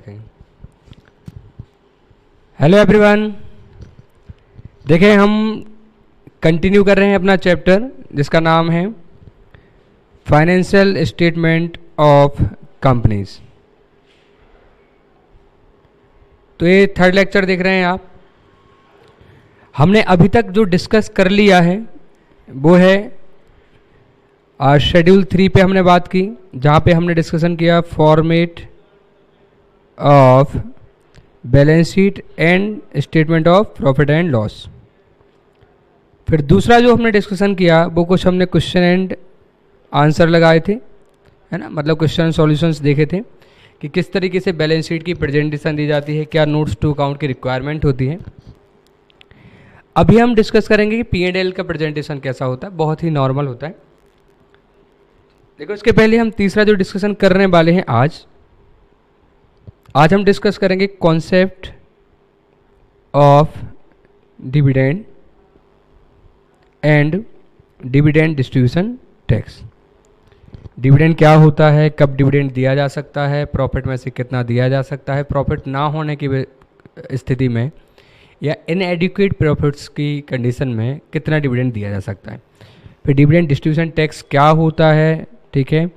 रखेंगे। Hello everyone, देखें हम कंटिन्यू कर रहे हैं अपना चैप्टर जिसका नाम है फाइनेंशियल स्टेटमेंट ऑफ कंपनीज। तो ये थर्ड लेक्चर देख रहे हैं आप। हमने अभी तक जो डिस्कस कर लिया है वो है शेड्यूल 3 पे हमने बात की, जहाँ पे हमने डिस्कशन किया format of balance sheet and statement of profit and loss. फिर दूसरा जो हमने डिस्कशन किया वो कुछ हमने क्वेश्चन एंड आंसर लगाए थे, है ना, मतलब क्वेश्चन सॉल्यूशंस देखे थे कि किस तरीके से बैलेंस शीट की प्रेजेंटेशन दी जाती है, क्या नोट्स टू अकाउंट की रिक्वायरमेंट होती है। अभी हम डिस्कस करेंगे कि P&L का प्रेजेंटेशन कैसा होता है, बहुत ही नॉर्मल होता है। देखो इसके पहले हम तीसरा जो डिस्कशन करने वाले हैं आज हम डिस्कस करेंगे concept of dividend and dividend distribution tax. Dividend क्या होता है, कब डिविडेंड दिया जा सकता है, प्रॉफिट में से कितना दिया जा सकता है, प्रॉफिट ना होने की स्थिति में या इनएडिक्वेट प्रॉफिट्स की कंडीशन में कितना डिविडेंड दिया जा सकता है। फिर डिविडेंड डिस्ट्रीब्यूशन टैक्स क्या होता है, ठीक है,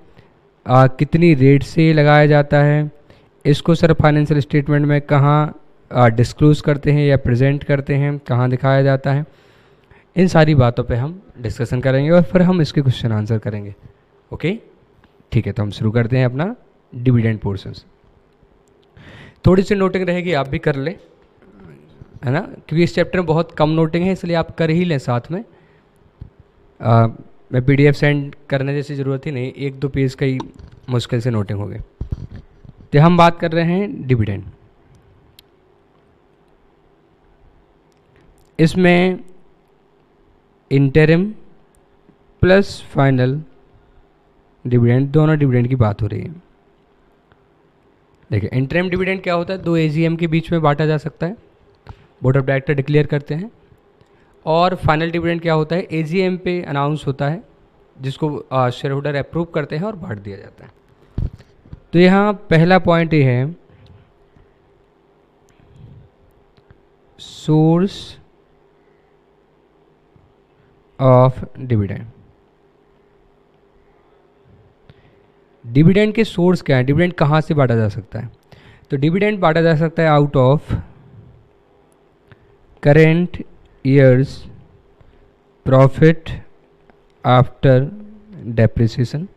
कितनी रेट से लगाया जाता है, इसको सर फाइनेंशियल स्टेटमेंट में कहाँ डिस्क्लोज करते हैं या प्रेजेंट करते हैं, कहाँ दिखाया जाता है, इन सारी बातों पे हम डिस्कशन करेंगे और फिर हम इसके क्वेश्चन आंसर करेंगे। ओके ठीक है, तो हम शुरू करते हैं अपना डिविडेंड पोर्शंस। थोड़ी सी नोटिंग रहेगी, आप भी कर लें, है ना, क्योंकि इस चैप्टर में बहुत कम नोटिंग है, इसलिए आप कर ही लें साथ में। मैं PDF सेंड करने जैसी ज़रूरत ही नहीं, 1-2 पेज का ही मुश्किल से नोटिंग हो गई। तो हम बात कर रहे हैं डिविडेंड। इसमें इंटरिम प्लस फाइनल डिविडेंड, दोनों डिविडेंड की बात हो रही है। देखिए इंटरिम डिविडेंड क्या होता है, 2 AGM के बीच में बांटा जा सकता है, बोर्ड ऑफ डायरेक्टर डिक्लेयर करते हैं। और फाइनल डिविडेंड क्या होता है, AGM पे अनाउंस होता है, जिसको शेयर होल्डर अप्रूव करते हैं और बांट दिया जाता है। तो यहाँ पहला पॉइंट ये है सोर्स ऑफ डिविडेंड। डिविडेंड के सोर्स क्या है, डिविडेंड कहाँ से बांटा जा सकता है। तो डिविडेंड बांटा जा सकता है out of current years profit after depreciation.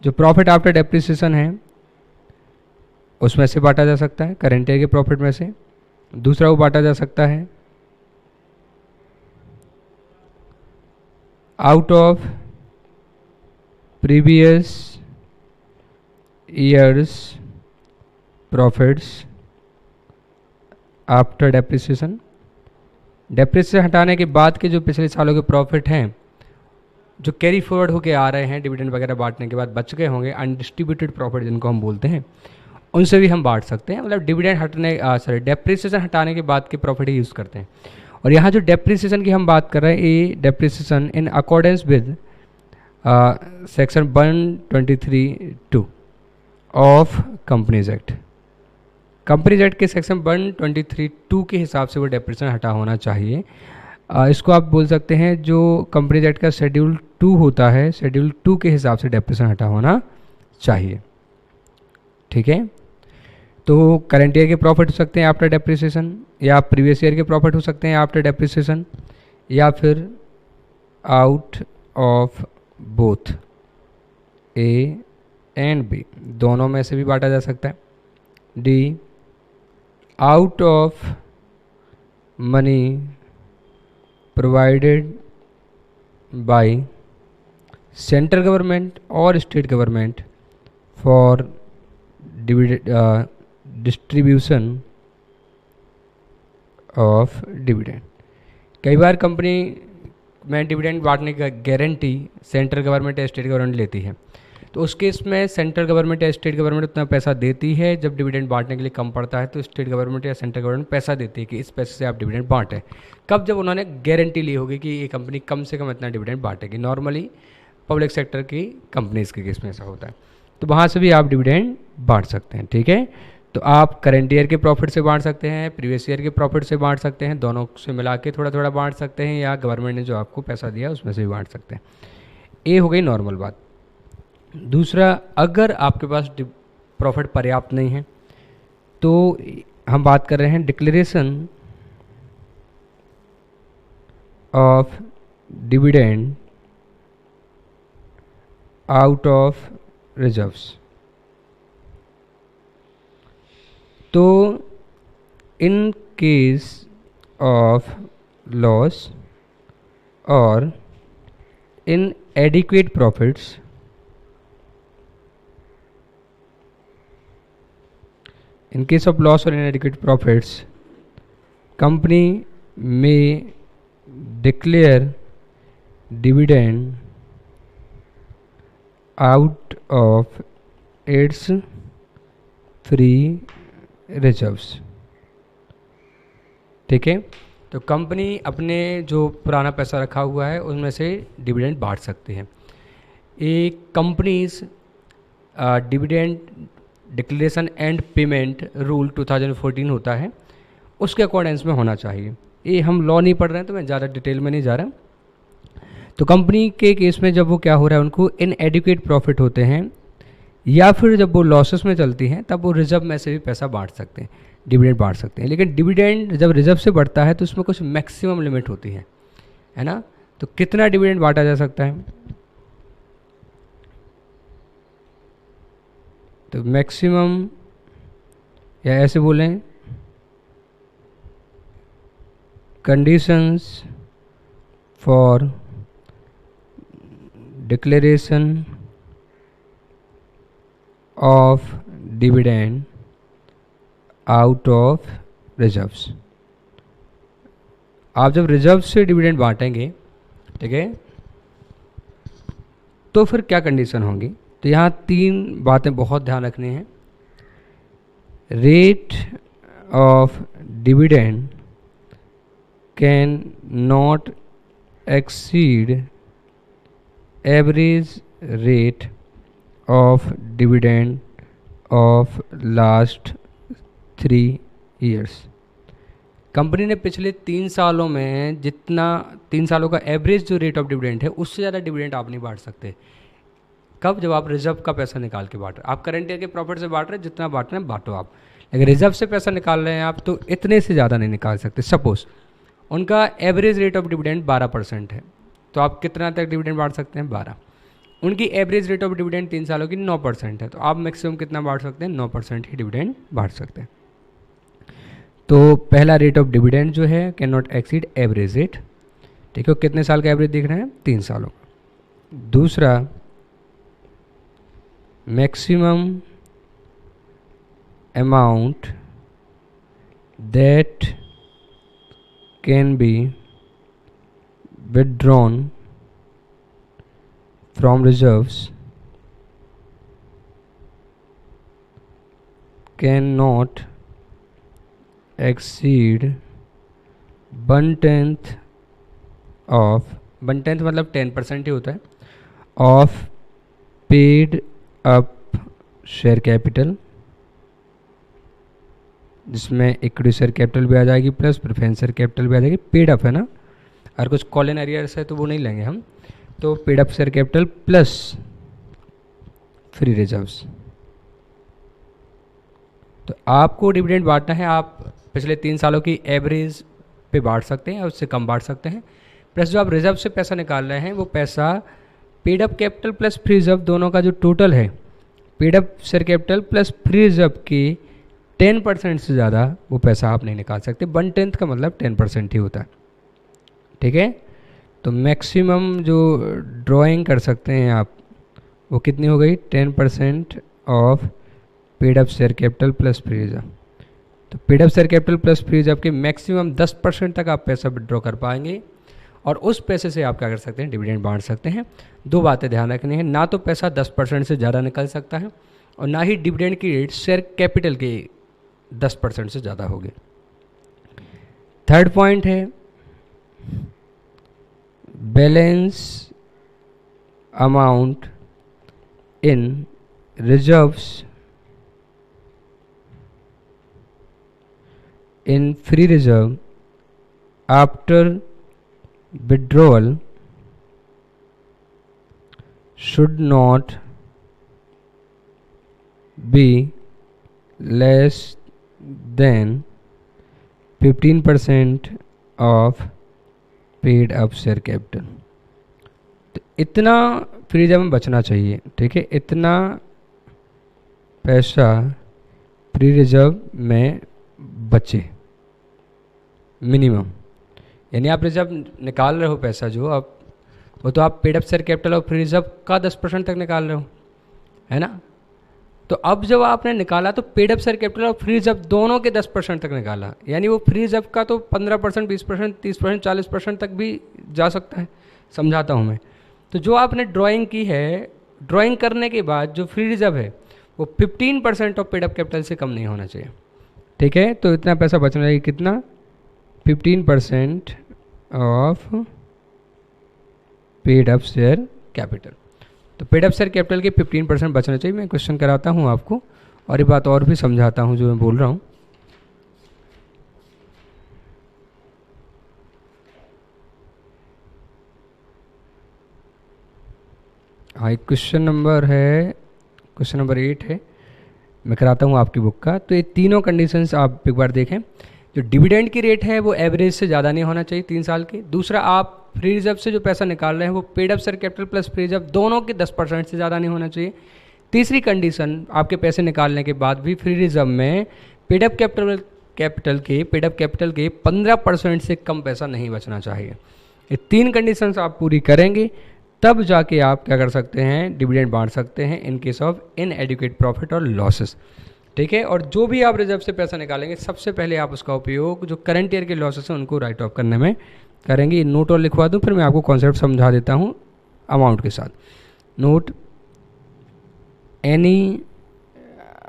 जो प्रॉफिट आफ्टर डेप्रिसिएशन है उसमें से बांटा जा सकता है, करेंट ईयर के प्रॉफिट में से। दूसरा वो बांटा जा सकता है out of previous years profits after depreciation. Depreciation हटाने के बाद के जो पिछले सालों के प्रॉफिट हैं जो कैरी फॉरवर्ड होके आ रहे हैं डिविडेंड वगैरह बांटने के बाद बच गए होंगे, अनडिस्ट्रीब्यूटेड प्रॉफिट जिनको हम बोलते हैं, उनसे भी हम बांट सकते हैं। मतलब डिविडेंड हटने डेप्रिसिएशन हटाने के बाद के प्रॉफिट ही यूज़ करते हैं। और यहाँ जो डेप्रिसिएशन की हम बात कर रहे हैं, ये depreciation in accordance with section 123(2) of companies act. Companies act के सेक्शन 123(2) के हिसाब से वो डेप्रिसिएशन हटा होना चाहिए। इसको आप बोल सकते हैं जो कंपनीज एक्ट का शेड्यूल 2 होता है, शेड्यूल 2 के हिसाब से डेप्रिसिएशन हटा होना चाहिए। ठीक है, तो करंट ईयर के प्रॉफिट हो सकते हैं आफ्टर डेप्रिसिएशन, या प्रीवियस ईयर के प्रॉफिट हो सकते हैं आफ्टर डेप्रिसिएशन, या फिर out of both A and B, दोनों में से भी बांटा जा सकता है। D out of money provided by central government और state government for distribution of dividend. कई बार कंपनी में डिविडेंड बांटने का गारंटी सेंट्रल गवर्नमेंट या स्टेट गवर्नमेंट लेती है, तो उस केस में सेंट्रल गवर्नमेंट या स्टेट गवर्नमेंट उतना पैसा देती है। जब डिविडेंड बांटने के लिए कम पड़ता है तो स्टेट गवर्नमेंट या सेंट्रल गवर्नमेंट पैसा देती है कि इस पैसे से आप डिविडेंड बांटें। कब, जब उन्होंने गारंटी ली होगी कि ये कंपनी कम से कम इतना डिविडेंड बांटेगी। नॉर्मली पब्लिक सेक्टर की कंपनीज के केस में ऐसा होता है, तो वहाँ से भी आप डिविडेंड बांट सकते हैं। ठीक है, तो आप करेंट ईयर के प्रॉफिट से बांट सकते हैं, प्रीवियस ईयर के प्रॉफिट से बांट सकते हैं, दोनों से मिला के थोड़ा थोड़ा बांट सकते हैं, या गवर्नमेंट ने जो आपको पैसा दिया उसमें से भी बांट सकते हैं। ये हो गई नॉर्मल बात। दूसरा, अगर आपके पास प्रॉफिट पर्याप्त नहीं है तो हम बात कर रहे हैं declaration of dividend out of reserves. तो इन केस ऑफ लॉस और inadequate profits, in case of loss or inadequate profits, company may declare dividend out of its free reserves। ठीक है, तो कंपनी अपने जो पुराना पैसा रखा हुआ है उसमें से डिविडेंड बांट सकते हैं। एक companies dividend declaration and payment rule 2014 होता है, उसके अकॉर्डेंस में होना चाहिए। ये हम लॉ नहीं पढ़ रहे हैं तो मैं ज़्यादा डिटेल में नहीं जा रहा। तो कंपनी के केस में जब वो क्या हो रहा है, उनको इनएडिक्वेट प्रॉफिट होते हैं या फिर जब वो लॉसेस में चलती हैं तब वो रिजर्व में से भी पैसा बांट सकते हैं, डिविडेंड बांट सकते हैं। लेकिन डिविडेंड जब रिजर्व से बढ़ता है तो उसमें कुछ मैक्सिमम लिमिट होती है ना। तो कितना डिविडेंड बांटा जा सकता है, तो मैक्सिमम, या ऐसे बोलें conditions for declaration of dividend out of reserves. आप जब रिजर्व से डिविडेंड बांटेंगे, ठीक है, तो फिर क्या कंडीशन होंगी, तो यहाँ 3 बातें बहुत ध्यान रखनी है। Rate of dividend can not exceed average rate of dividend of last 3 years. Company ने पिछले 3 सालों में जितना 3 सालों का एवरेज जो रेट ऑफ डिविडेंड है उससे ज़्यादा डिविडेंड आप नहीं बांट सकते। कब, जब आप रिजर्व का पैसा निकाल के बांट रहे, आप करंट ईयर के प्रॉफिट से बांट रहे, जितना बांट रहे हैं बांटो आप, लेकिन रिजर्व से पैसा निकाल रहे हैं आप तो इतने से ज़्यादा नहीं निकाल सकते। सपोज उनका एवरेज रेट ऑफ डिविडेंड 12% है, तो आप कितना तक डिविडेंड बांट सकते हैं, 12। उनकी एवरेज रेट ऑफ डिविडेंड 3 सालों की 9% है, तो आप मैक्सिमम कितना बांट सकते हैं, 9% ही डिविडेंड बांट सकते हैं। तो पहला रेट ऑफ डिविडेंड जो है can not exceed average rate, ठीक है, कितने साल का एवरेज दिख रहे हैं, 3 सालों का। दूसरा, maximum amount that can B withdrawn from reserves cannot exceed 1/10 of 1/10 मतलब 10% ही होता है, of paid up share capital, जिसमें इक्विटी शेयर कैपिटल भी आ जाएगी प्लस प्रेफरेंस शेयर कैपिटल भी आ जाएगी। पेड अप है ना, और कुछ कॉलन एरियर्स है तो वो नहीं लेंगे हम, तो paid up share capital plus free reserves. तो आपको डिविडेंड बांटना है, आप पिछले 3 सालों की एवरेज पे बांट सकते हैं और उससे कम बांट सकते हैं, प्लस जो आप रिजर्व से पैसा निकाल रहे हैं वो पैसा paid up capital plus free reserve दोनों का जो टोटल है, paid up share capital plus free reserve की 10% से ज़्यादा वो पैसा आप नहीं निकाल सकते। 1/10 का मतलब 10% ही होता है, ठीक है। तो मैक्सिमम जो ड्राइंग कर सकते हैं आप वो कितनी हो गई, 10% of paid up share capital plus free reserve. तो paid up share capital plus free reserve के मैक्सिमम 10% तक आप पैसा विड्रॉ कर पाएंगे, और उस पैसे से आप क्या कर सकते हैं, डिविडेंड बांट सकते हैं। 2 बातें ध्यान रखनी है, ना तो पैसा 10% से ज़्यादा निकल सकता है और ना ही डिविडेंड की रेट शेयर कैपिटल के 10% से ज़्यादा होगी। थर्ड पॉइंट है balance amount in reserves in free reserve after withdrawal should not be less than 15% of paid up share capital. तो इतना फ्री रिजर्व में बचना चाहिए, ठीक है, इतना पैसा फ्री रिजर्व में बचे मिनिमम। यानी आप रिजर्व निकाल रहे हो पैसा जो आप, वो तो आप पेड अप शेयर कैपिटल और फ्री रिजर्व का 10% तक निकाल रहे हो, है ना। तो अब जब आपने निकाला तो पेड अप शेयर कैपिटल और फ्री रिजर्व दोनों के 10% तक निकाला, यानी वो फ्री रिजर्व का तो 15%, 20%, 30%, 40% तक भी जा सकता है। समझाता हूँ मैं। तो जो आपने ड्राइंग की है, ड्राइंग करने के बाद जो फ्री रिजर्व है वो 15% ऑफ पेड अप कैपिटल से कम नहीं होना चाहिए, ठीक है। तो इतना पैसा बचना चाहिए, कितना, 15% of paid up share capital. तो पेड अप शेयर कैपिटल के 15% बचना चाहिए। मैं क्वेश्चन कराता हूँ आपको और ये बात और भी समझाता हूँ जो मैं बोल रहा हूँ। हाँ, एक क्वेश्चन नंबर 8 है, मैं कराता हूँ आपकी बुक का। तो ये तीनों कंडीशंस आप एक बार देखें। जो डिविडेंड की रेट है वो एवरेज से ज़्यादा नहीं होना चाहिए 3 साल की। दूसरा, आप फ्री रिजर्व से जो पैसा निकाल रहे हैं वो paid up share capital plus free reserve दोनों के 10% से ज़्यादा नहीं होना चाहिए। तीसरी कंडीशन, आपके पैसे निकालने के बाद भी फ्री रिजर्व में पेड अप कैपिटल के 15% से कम पैसा नहीं बचना चाहिए। ये 3 कंडीशंस आप पूरी करेंगे तब जाके आप क्या कर सकते हैं, डिविडेंड बांट सकते हैं इन केस ऑफ इनएडिक्वेट प्रॉफिट और लॉसेस, ठीक है। और जो भी आप रिजर्व से पैसा निकालेंगे सबसे पहले आप उसका उपयोग जो करंट ईयर के लॉसेस हैं उनको राइट ऑफ करने में करेंगे। नोट और लिखवा दूं, फिर मैं आपको कॉन्सेप्ट समझा देता हूं अमाउंट के साथ। Note, any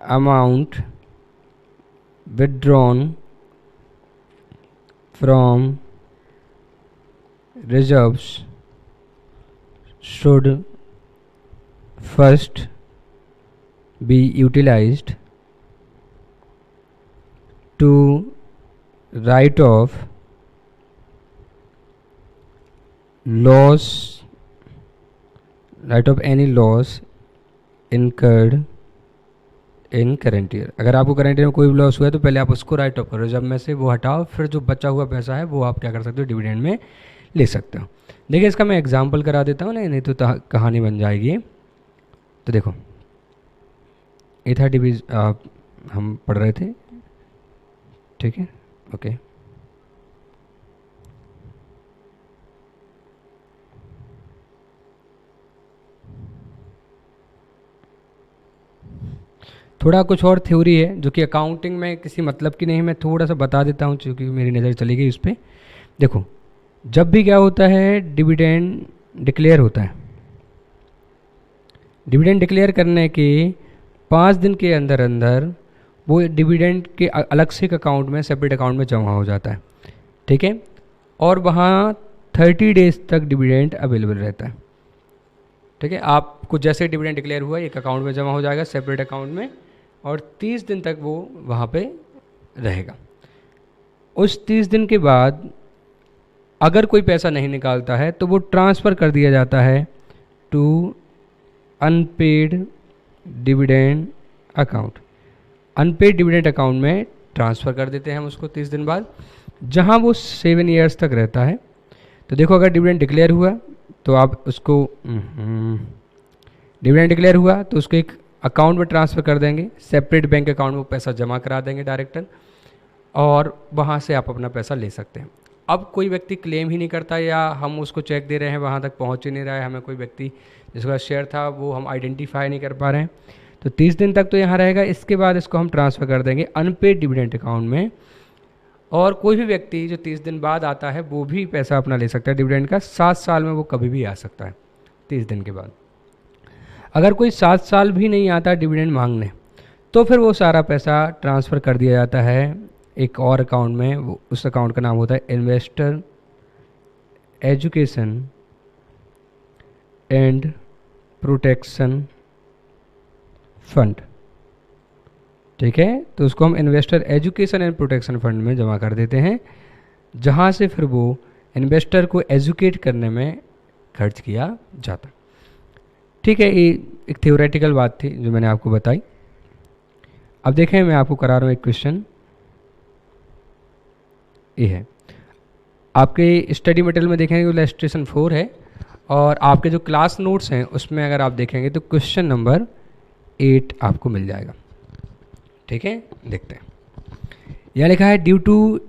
amount withdrawn from reserves should first be utilized to write off any loss incurred in current year। अगर आपको करंट ईयर में कोई भी लॉस हुआ है तो पहले आप उसको राइट ऑफ करो, रिजर्व में से वो हटाओ, फिर जो बचा हुआ पैसा है वो आप क्या कर सकते हो, डिविडेंड में ले सकते हो। देखिए इसका मैं एग्जांपल करा देता हूँ, नहीं तो कहानी बन जाएगी। तो देखो ए 30 भी हम पढ़ रहे थे, ठीक है, ओके। थोड़ा कुछ और थ्योरी है जो कि अकाउंटिंग में किसी मतलब की नहीं, मैं थोड़ा सा बता देता हूँ क्योंकि मेरी नज़र चली गई उस पर। देखो, जब भी क्या होता है, डिविडेंड डिक्लेयर होता है, डिविडेंड डिक्लेयर करने के 5 दिन के अंदर अंदर वो डिविडेंड के अलग से एक अकाउंट में, सेपरेट अकाउंट में जमा हो जाता है, ठीक है। और वहाँ 30 डेज तक डिविडेंड अवेलेबल रहता है, ठीक है। आपको जैसे डिविडेंड डिक्लेयर हुआ एक अकाउंट में जमा हो जाएगा, सेपरेट अकाउंट में, और 30 दिन तक वो वहाँ पे रहेगा। उस 30 दिन के बाद अगर कोई पैसा नहीं निकालता है तो वो ट्रांसफ़र कर दिया जाता है to unpaid dividend account. Unpaid dividend account में ट्रांसफ़र कर देते हैं हम उसको 30 दिन बाद, जहां वो 7 ईयर्स तक रहता है। तो देखो, अगर डिविडेंड डिक्लेयर हुआ तो आप उसको डिविडेंड डिक्लेयर हुआ तो उसको एक अकाउंट में ट्रांसफ़र कर देंगे, सेपरेट बैंक अकाउंट में पैसा जमा करा देंगे डायरेक्टर, और वहाँ से आप अपना पैसा ले सकते हैं। अब कोई व्यक्ति क्लेम ही नहीं करता या हम उसको चेक दे रहे हैं वहाँ तक पहुँच ही नहीं रहा है, हमें कोई व्यक्ति जिसका शेयर था वो हम आइडेंटिफाई नहीं कर पा रहे हैं, तो 30 दिन तक तो यहाँ रहेगा। इसके बाद इसको हम ट्रांसफ़र कर देंगे अनपेड डिविडेंड अकाउंट में, और कोई भी व्यक्ति जो 30 दिन बाद आता है वो भी पैसा अपना ले सकता है डिविडेंड का। 7 साल में वो कभी भी आ सकता है 30 दिन के बाद। अगर कोई 7 साल भी नहीं आता डिविडेंड मांगने तो फिर वो सारा पैसा ट्रांसफ़र कर दिया जाता है एक और अकाउंट में। वो उस अकाउंट का नाम होता है investor education and protection fund, ठीक है, तो उसको हम investor education and protection fund में जमा कर देते हैं, जहाँ से फिर वो इन्वेस्टर को एजुकेट करने में खर्च किया जाता। ठीक है, ये एक थ्योरेटिकल बात थी जो मैंने आपको बताई। अब देखें, मैं आपको करा रहा हूँ एक क्वेश्चन। ये है आपके स्टडी मटेरियल में, देखेंगे इलस्ट्रेशन 4 है, और आपके जो क्लास नोट्स हैं उसमें अगर आप देखेंगे तो क्वेश्चन नंबर 8 आपको मिल जाएगा। ठीक है, देखते हैं। यह लिखा है, due to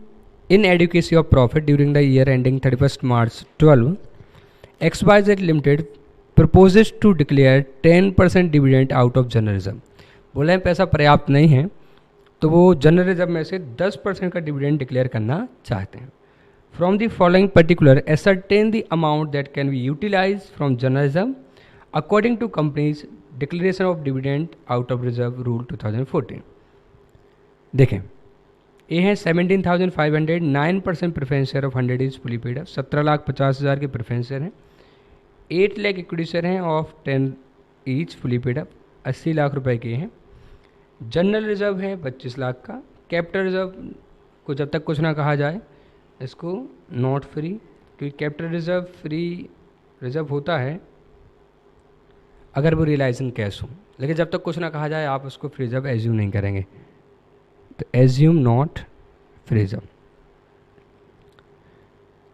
inadequacy of profit during the year ending 31st March 12, XYZ Limited proposes to declare 10% dividend out of general reserve। बोले हैं पैसा पर्याप्त नहीं है, तो वो जनरल रिजर्व में से 10% का डिविडेंड डिक्लेयर करना चाहते हैं। From the following particular ascertain the amount that can be utilize from general reserve according to companies declaration of dividend out of reserve rule 2014। देखें, ये है 17,500, 9% preference share of 100 is fully paid up, 17,50,000 के preference share हैं, 8 lakh equity share हैं of 10 each fully paid up, 80 lakh रुपए के हैं। General reserve है 25 लाख का। कैपिटल रिजर्व को जब तक कुछ ना कहा जाए इसको नॉट फ्री, क्योंकि कैपिटल रिजर्व फ्री रिजर्व होता है अगर वो रियलाइज इन कैश हो, लेकिन जब तक कुछ ना कहा जाए आप उसको फ्री रिजर्व एज्यूम नहीं करेंगे, तो एज्यूम नॉट फ्री रिजर्व।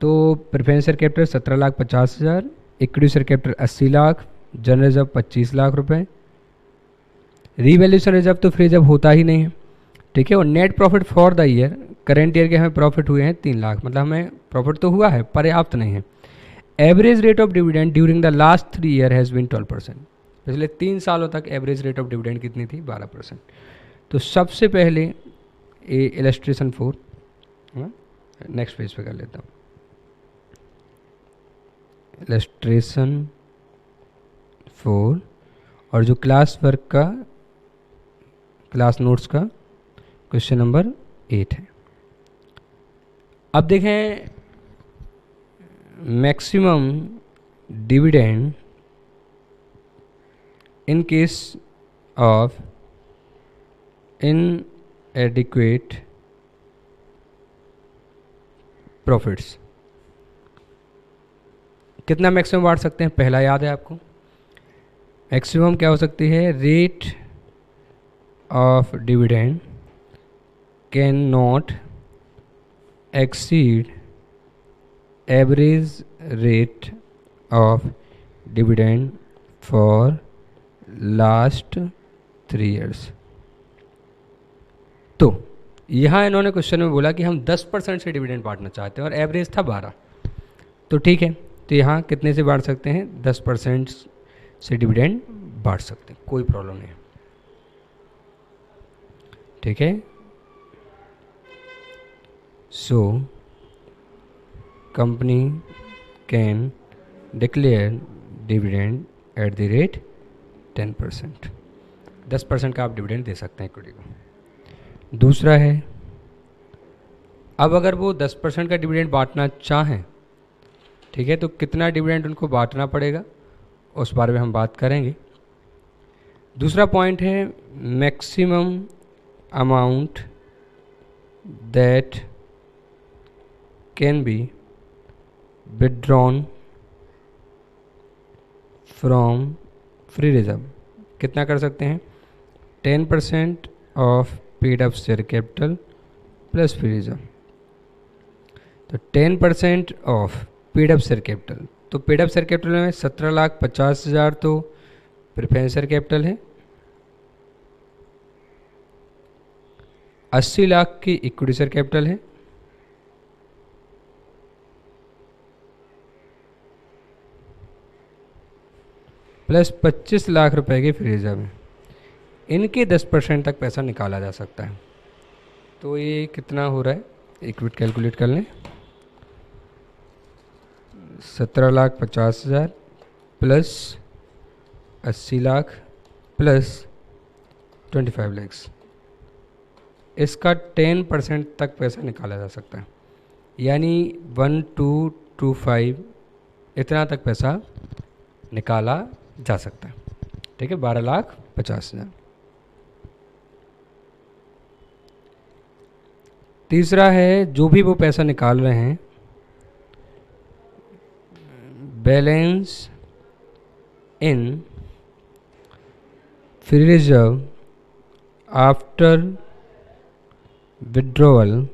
तो preference share capital 17,50,000, equity share capital 80 lakh, general reserve 25 lakh रुपए। रीवैल्यूएशन रिजर्व तो फ्री रिजर्व होता ही नहीं है। ठीक है, और net profit for the year, current year के हमें प्रॉफिट हुए हैं 3 लाख, मतलब हमें प्रॉफिट तो हुआ है, पर्याप्त नहीं है। Average rate of dividend during the last 3 year has been 12%। पिछले 3 सालों तक एवरेज रेट ऑफ डिविडेंड कितनी थी? 12%। तो सबसे पहले ये इलस्ट्रेशन 4, नेक्स्ट पेज पे कर लेता हूँ। इलस्ट्रेशन 4 और जो क्लास वर्क का, क्लास नोट्स का क्वेश्चन नंबर 8 है। अब देखें, maximum dividend in case of इनएडिक्वेट profits कितना मैक्सिमम बांट सकते हैं? पहला याद है आपको, मैक्सिमम क्या हो सकती है? Rate of dividend can not exceed average rate of dividend for last 3 years. तो यहाँ इन्होंने क्वेश्चन में बोला कि हम 10% से डिविडेंड बांटना चाहते हैं और एवरेज था 12, तो ठीक है, तो यहाँ कितने से बांट सकते हैं? 10% से डिविडेंड बांट सकते हैं, कोई प्रॉब्लम नहीं है। ठीक है, सो company can declare dividend at the rate 10%। 10% का आप डिविडेंड दे सकते हैं इक्विटी को। दूसरा है, अब अगर वो 10% का डिविडेंड बांटना चाहें, ठीक है, तो कितना डिविडेंड उनको बांटना पड़ेगा उस बारे में हम बात करेंगे। दूसरा पॉइंट है maximum amount that can B withdrawn from free reserve. कितना कर सकते हैं? 10% of paid up share capital plus free reserve. तो 10% of paid up share capital, तो पेड अप शेयर कैपिटल में 17,50,000 तो प्रेफरेंस शेयर कैपिटल है, 80 लाख की इक्विटी शेयर कैपिटल है, प्लस 25 लाख रुपए के फ्री रिजर्व है। इनके 10% तक पैसा निकाला जा सकता है। तो ये कितना हो रहा है? एक मिनट कैलकुलेट कर लें। 17,50,000 प्लस 80 लाख प्लस 25 लैक्स, इसका 10% तक पैसा निकाला जा सकता है, यानी 1225 इतना तक पैसा निकाला जा सकता है। ठीक है, 12,50,000। तीसरा है जो भी वो पैसा निकाल रहे हैं, balance in free reserve after withdrawal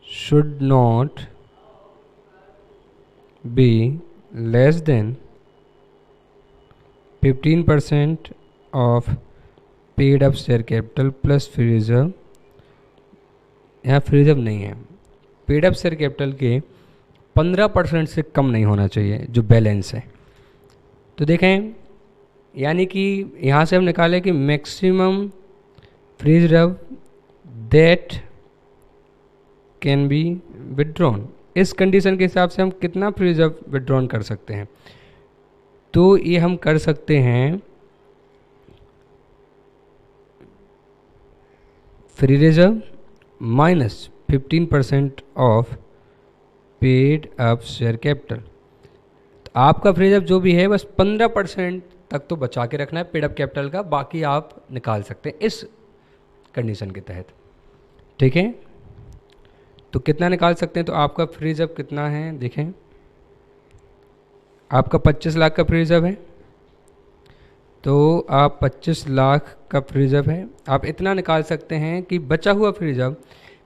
should not be less than 15% of paid up share capital plus free reserve। यहाँ फ्री रिजर्व नहीं है, पेड अप शेयर कैपिटल के 15% से कम नहीं होना चाहिए जो बैलेंस है। तो देखें, यानी कि यहाँ से हम निकालें कि maximum free reserve that can be withdrawn, इस कंडीशन के हिसाब से हम कितना फ्री रिजर्व विड्रॉन कर सकते हैं। तो ये हम कर सकते हैं free reserve minus 15% of paid up share capital. तो आपका फ्री रिजर्व जो भी है बस 15% तक तो बचा के रखना है पेड अप कैपिटल का, बाकी आप निकाल सकते हैं इस कंडीशन के तहत। ठीक है, तो कितना निकाल सकते हैं? तो आपका फ्री रिजर्व कितना है, देखें, आपका 25 लाख का फ्री रिजर्व है, तो आप 25 लाख का फ्री रिजर्व है, आप इतना निकाल सकते हैं कि बचा हुआ free reserve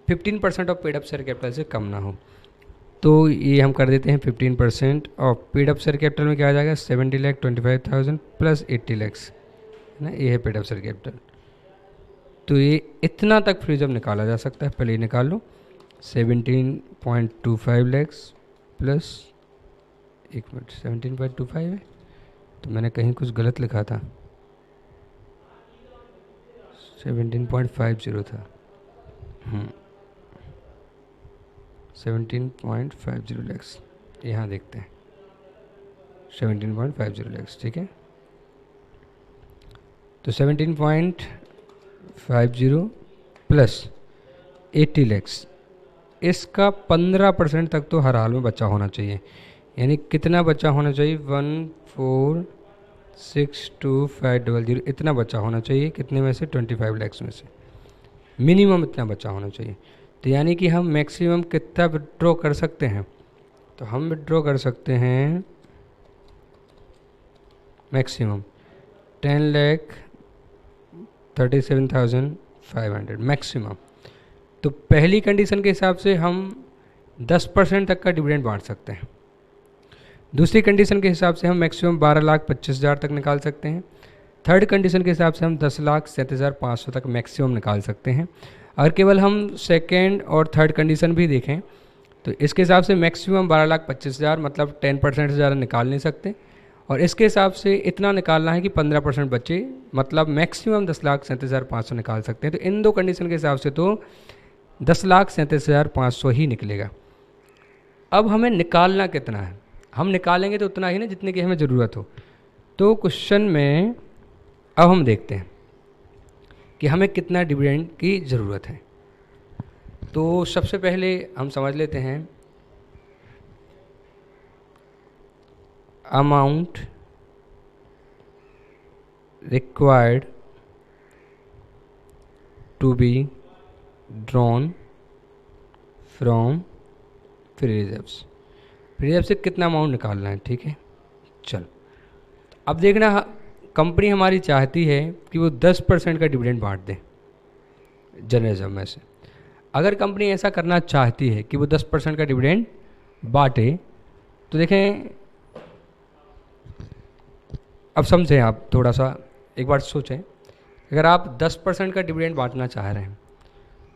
15% of paid up share capital से कम ना हो। तो ये हम कर देते हैं 15% of paid up share capital में क्या आ जाएगा, 70,25,000 प्लस 80 लैक्स है ना, ये है पेड अप शेयर कैपिटल। तो ये इतना तक फ्री रिजर्व निकाला जा सकता है, पहले ये निकाल लो, 17.25 लैक्स प्लस, एक मिनट, 17.25 है, तो मैंने कहीं कुछ गलत लिखा था, 17.50 था, 17.50 लैक्स, यहाँ देखते हैं 17.50 लैक्स। ठीक है, तो 17.50 प्लस 80 लैक्स, इसका 15% तक तो हर हाल में बचा होना चाहिए। यानी कितना बचा होना चाहिए, 1462500, इतना बचा होना चाहिए। कितने में से, 25 लैक्स में से मिनिमम इतना बचा होना चाहिए। तो यानी कि हम मैक्सिमम कितना विड्रॉ कर सकते हैं, तो हम विड्रॉ कर सकते हैं मैक्सिमम 10,37,500 मैक्सिमम। तो पहली कंडीशन के हिसाब से हम 10% तक का डिविडेंड बांट सकते हैं। दूसरी कंडीशन के हिसाब से हम मैक्सिमम 12,25,000 तक निकाल सकते हैं। थर्ड कंडीशन के हिसाब से हम 10,37,500 तक मैक्सिमम निकाल सकते हैं। अगर केवल हम सेकेंड और थर्ड कंडीशन भी देखें तो इसके हिसाब से मैक्सिमम 12,25,000 मतलब 10% से ज़्यादा निकाल नहीं सकते, और इसके हिसाब से इतना निकालना है कि 15% बचे, मतलब मैक्सिमम 10,37,500 निकाल सकते हैं। तो इन दो कंडीशन के हिसाब से तो 10,37,500 ही निकलेगा। अब हमें निकालना कितना है, हम निकालेंगे तो उतना ही ना जितने की हमें ज़रूरत हो। तो क्वेश्चन में अब हम देखते हैं कि हमें कितना डिविडेंड की ज़रूरत है। तो सबसे पहले हम समझ लेते हैं amount required to be drawn from free reserves. Free reserve से कितना अमाउंट निकालना है, ठीक है। चल अब देखना, कंपनी हमारी चाहती है कि वो 10% का डिविडेंड बांट दे जनरल रिजर्व में से। अगर कंपनी ऐसा करना चाहती है कि वो 10% का डिविडेंड बांटे, तो देखें, अब समझें, आप थोड़ा सा एक बार सोचें, अगर आप 10% का डिविडेंड बांटना चाह रहे हैं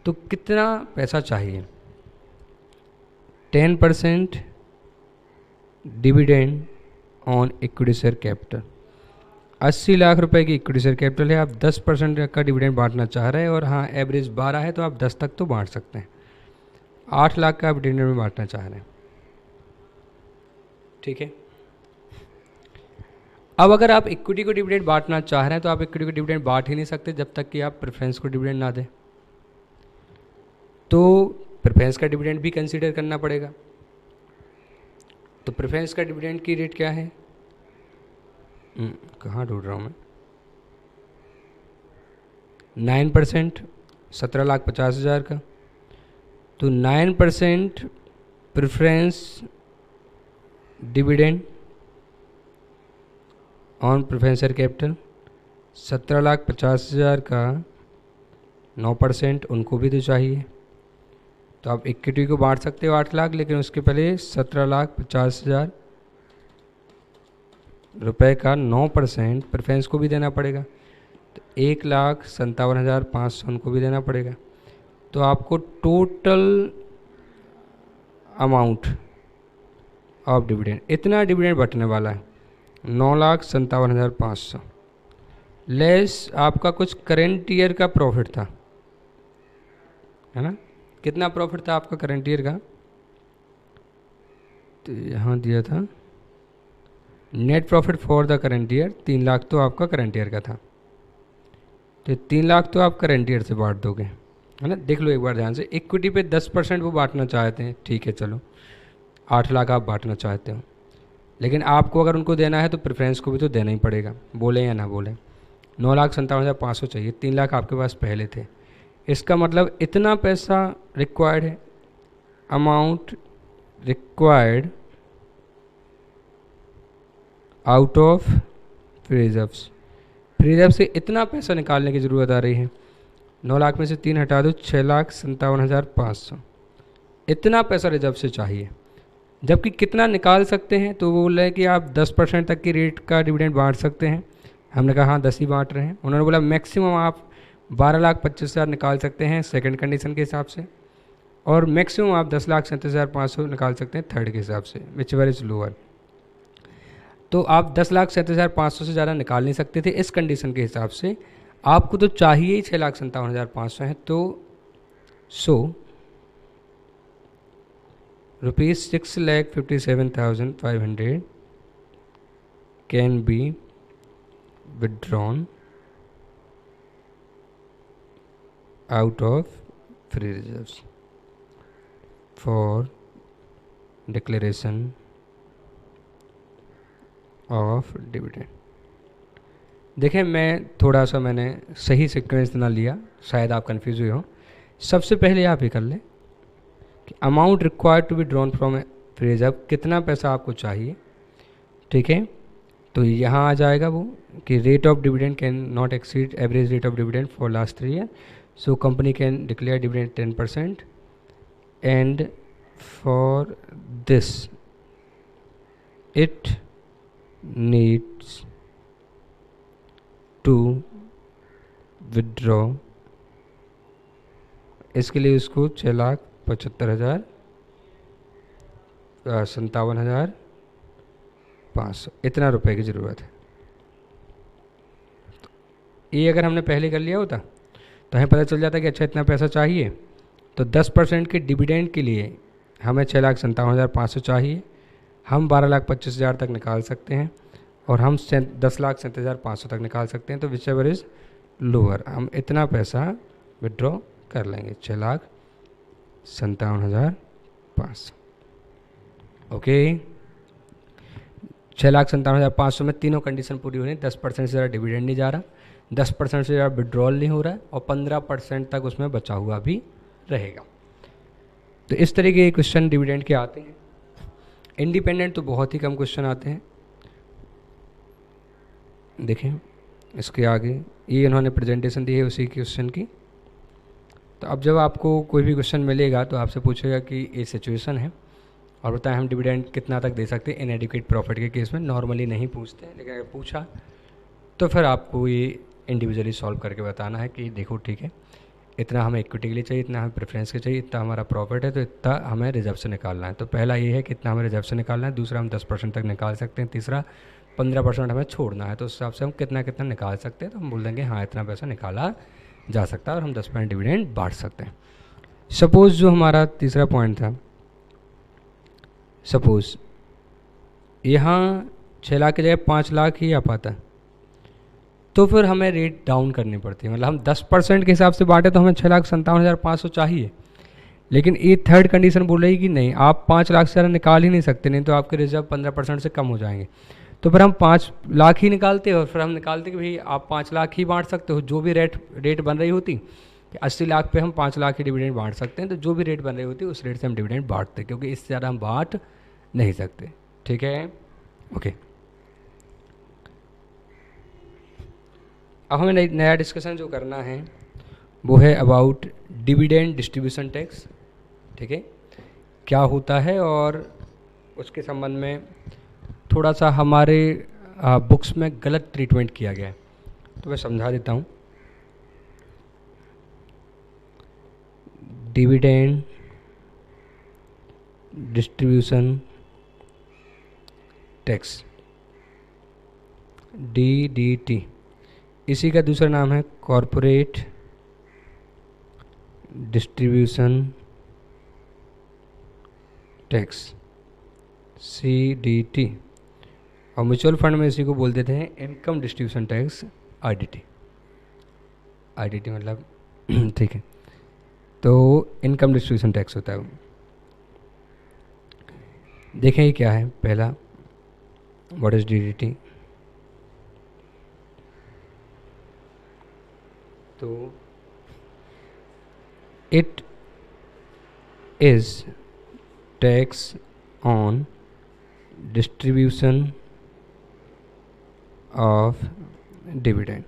तो कितना पैसा चाहिए। 10% dividend on equity share capital, 80 lakh रुपए की इक्विटी शेयर कैपिटल है, आप 10% का डिविडेंड बांटना चाह रहे हैं, और हाँ एवरेज 12 है तो आप 10 तक तो बांट सकते हैं। 8 लाख का आप डिविडेंड बांटना चाह रहे हैं, ठीक है। अब अगर आप इक्विटी को डिविडेंड बांटना चाह रहे हैं तो आप इक्विटी को डिविडेंड बांट ही नहीं सकते जब तक कि आप प्रेफरेंस को डिविडेंड ना दें। तो प्रेफरेंस का डिविडेंड भी कंसीडर करना पड़ेगा। तो प्रेफरेंस का डिविडेंड की रेट क्या है, कहाँ ढूंढ रहा हूँ मैं, 9%। 17,50,000 का, तो 9% preference dividend on preference share capital, 17,50,000 का 9% उनको भी तो चाहिए। तो आप इक्विटी को बांट सकते हो 8 लाख, लेकिन उसके पहले 17,50,000 रुपये का 9% प्रेफरेंस को भी देना पड़ेगा, तो 1,57,500 उनको भी देना पड़ेगा। तो आपको टोटल अमाउंट ऑफ डिविडेंड, इतना डिविडेंड बटने वाला है 9,57,500, लेस आपका कुछ करेंट ईयर का प्रॉफिट था, है ना। कितना प्रॉफिट था आपका करेंट ईयर का, तो यहाँ दिया था net profit for the current year 3 lakh तो आपका करेंट ईयर का था, तो 3 लाख तो आप करेंट ईयर से बांट दोगे, है ना। देख लो एक बार ध्यान से, इक्विटी पे 10% वो बांटना चाहते हैं, ठीक है चलो 8 लाख आप बांटना चाहते हो, लेकिन आपको अगर उनको देना है तो प्रेफरेंस को भी तो देना ही पड़ेगा, बोले या ना बोले। 9,57,500 चाहिए, 3 लाख आपके पास पहले थे, इसका मतलब इतना पैसा रिक्वायर्ड है, amount required out of free reserves, free reserve से इतना पैसा निकालने की ज़रूरत आ रही है। 9 लाख में से 3 हटा दो, 6,57,500, इतना पैसा रिजर्व से चाहिए। जबकि कितना निकाल सकते हैं, तो वो बोल रहे हैं कि आप 10% तक की रेट का डिविडेंड बांट सकते हैं। हमने कहा हाँ 10 ही बांट रहे हैं। उन्होंने बोला मैक्सिमम आप 12,25,000 निकाल सकते हैं सेकंड कंडीशन के हिसाब से, और मैक्सिमम आप 10,37,500 निकाल सकते हैं थर्ड के हिसाब से, विच एवर इज लोअर। तो आप 10,37,500 से ज़्यादा निकाल नहीं सकते थे इस कंडीशन के हिसाब से, आपको तो चाहिए ही 6,57,500 है। तो ₹6,57,500 can be withdrawn out of free reserves for declaration of dividend। देखें मैं थोड़ा सा मैंने सही सीक्वेंस ना लिया, शायद आप कंफ्यूज हुए हो। सबसे पहले आप ये कर लें कि amount required to be drawn from free reserve, कितना पैसा आपको चाहिए, ठीक है। तो यहाँ आ जाएगा वो कि rate of dividend can not exceed average rate of dividend for last 3 year, so company can declare dividend 10%, and for this it needs to withdraw, इसके लिए उसको 6,75,000 57,500 इतना रुपए की ज़रूरत है। ये अगर हमने पहले कर लिया होता तो हमें पता चल जाता कि अच्छा इतना पैसा चाहिए, तो 10% के डिविडेंड के लिए हमें 6,57,500 चाहिए, हम 12,25,000 तक निकाल सकते हैं, और हम 10,37,500 तक निकाल सकते हैं। तो विच एवर इज़ लोअर, हम इतना पैसा विड्रॉ कर लेंगे, 6,57,500। ओके, 6,57,500 में तीनों कंडीशन पूरी हो रही है। 10% से ज़्यादा डिविडेंड नहीं जा रहा, 10% से ज़्यादा विड्रॉल नहीं हो रहा है, और 15% तक उसमें बचा हुआ भी रहेगा। तो इस तरह के क्वेश्चन डिविडेंड के आते हैं। इंडिपेंडेंट तो बहुत ही कम क्वेश्चन आते हैं। देखें इसके आगे ये इन्होंने प्रेजेंटेशन दी है उसी क्वेश्चन की। तो अब जब आपको कोई भी क्वेश्चन मिलेगा तो आपसे पूछेगा कि ये सिचुएशन है और बताएं हम डिविडेंड कितना तक दे सकते हैं इनएडिक्वेट प्रॉफिट के केस में। नॉर्मली नहीं पूछते हैं, लेकिन अगर पूछा तो फिर आपको ये इंडिविजुअली सॉल्व करके बताना है कि देखो ठीक है, इतना हमें इक्विटी के लिए चाहिए, इतना हमें प्रेफरेंस के चाहिए, इतना हमारा प्रॉफिट है, तो इतना हमें रिजर्व से निकालना है। तो पहला ये है कि इतना हमें रिजर्व से निकालना है, दूसरा हम 10% तक निकाल सकते हैं, तीसरा 15% हमें छोड़ना है। तो उस हिसाब से हम कितना कितना निकाल सकते हैं, तो हम बोल देंगे हाँ इतना पैसा निकाला जा सकता है और हम 10% डिविडेंड बांट सकते हैं। सपोज़ जो हमारा तीसरा पॉइंट था, सपोज़ यहाँ 6 लाख की जगह 5 लाख ही आ पाता है, तो फिर हमें रेट डाउन करनी पड़ती है। मतलब हम 10% के हिसाब से बांटे तो हमें 6,57,500 चाहिए, लेकिन ये थर्ड कंडीशन बोल रही है कि नहीं, आप 5 लाख से ज़्यादा निकाल ही नहीं सकते, नहीं तो आपके रिजर्व 15% से कम हो जाएंगे। तो फिर हम 5 लाख ही निकालते और फिर हम निकालते कि भाई आप 5 लाख ही बांट सकते हो, जो भी रेट बन रही होती कि 80 लाख पे हम 5 लाख की डिविडेंड बांट सकते हैं, तो जो भी रेट बन रही होती है उस रेट से हम डिविडेंड बांटते हैं, क्योंकि इससे ज़्यादा हम बांट नहीं सकते। ठीक है, ओके। अब हमें नया डिस्कशन जो करना है वो है अबाउट डिविडेंड डिस्ट्रीब्यूशन टैक्स। ठीक है, क्या होता है और उसके संबंध में थोड़ा सा हमारे बुक्स में गलत ट्रीटमेंट किया गया है, तो मैं समझा देता हूँ। डिविडेंड डिस्ट्रीब्यूशन टैक्स, DDT, इसी का दूसरा नाम है कॉरपोरेट डिस्ट्रीब्यूशन टैक्स, CDT, और म्यूचुअल फंड में इसी को बोल देते हैं इनकम डिस्ट्रीब्यूशन टैक्स, IDT। मतलब ठीक है, तो इनकम डिस्ट्रीब्यूशन टैक्स होता है वो। देखें ये क्या है। पहला, व्हाट इज DDT? तो it is tax on distribution of dividend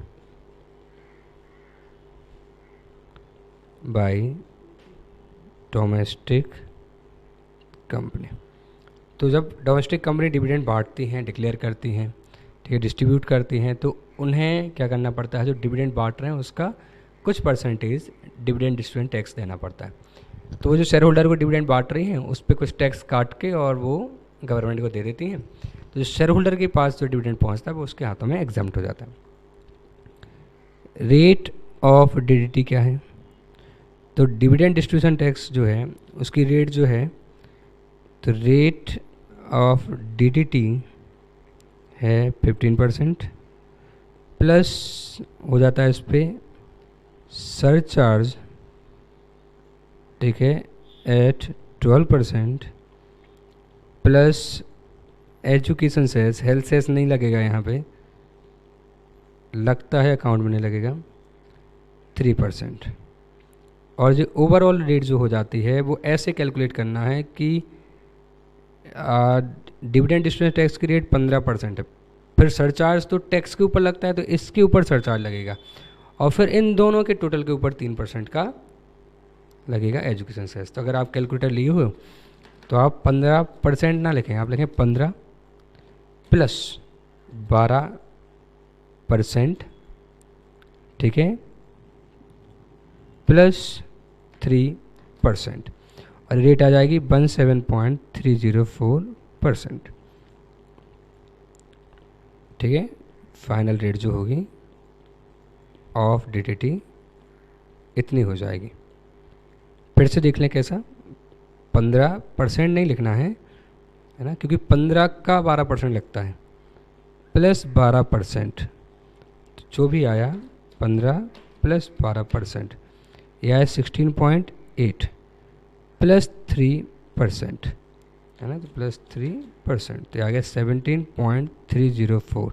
by domestic company. तो जब डोमेस्टिक कंपनी डिविडेंड बांटती हैं, डिक्लेयर करती हैं, ठीक है, डिस्ट्रीब्यूट करती हैं, तो उन्हें क्या करना पड़ता है, जो डिविडेंड बांट रहे हैं उसका कुछ परसेंटेज डिविडेंड डिस्ट्रीब्यूशन टैक्स देना पड़ता है। तो वो जो शेयर होल्डर को डिविडेंड बांट रही हैं उस पर कुछ टैक्स काट के और वो गवर्नमेंट को दे देती हैं। तो जो शेयर होल्डर के पास जो डिविडेंड पहुंचता है वो उसके हाथों में एग्जम्प्ट हो जाता है। रेट ऑफ DDT क्या है? तो डिविडेंड डिस्ट्रीब्यूशन टैक्स जो है उसकी रेट जो है, तो रेट ऑफ DDT है 15% प्लस हो जाता है इस पर सरचार्ज, ठीक है, at 12% plus education cess, health cess नहीं लगेगा यहाँ पे, लगता है अकाउंट में नहीं लगेगा, 3%। और जो ओवरऑल रेट जो हो जाती है वो ऐसे कैलकुलेट करना है कि डिविडेंड डिस्ट्रीब्यूशन टैक्स की रेट 15% है, फिर सरचार्ज तो टैक्स के ऊपर लगता है तो इसके ऊपर सरचार्ज लगेगा, और फिर इन दोनों के टोटल के ऊपर 3% का लगेगा एजुकेशन सेस। तो अगर आप कैलकुलेटर लिए हो तो आप 15% ना लिखें, आप लिखें 15 प्लस 12%, ठीक है, प्लस 3%, और रेट आ जाएगी 17.304%। ठीक है, फाइनल रेट जो होगी ऑफ DDT इतनी हो जाएगी। फिर से देख लें कैसा, 15% नहीं लिखना है ना, क्योंकि 15 का 12% लगता है, प्लस 12%, जो भी आया 15 प्लस 12%, यह आया 16.8 प्लस 3%, है ना, तो प्लस 3%, तो आ गया 17.304।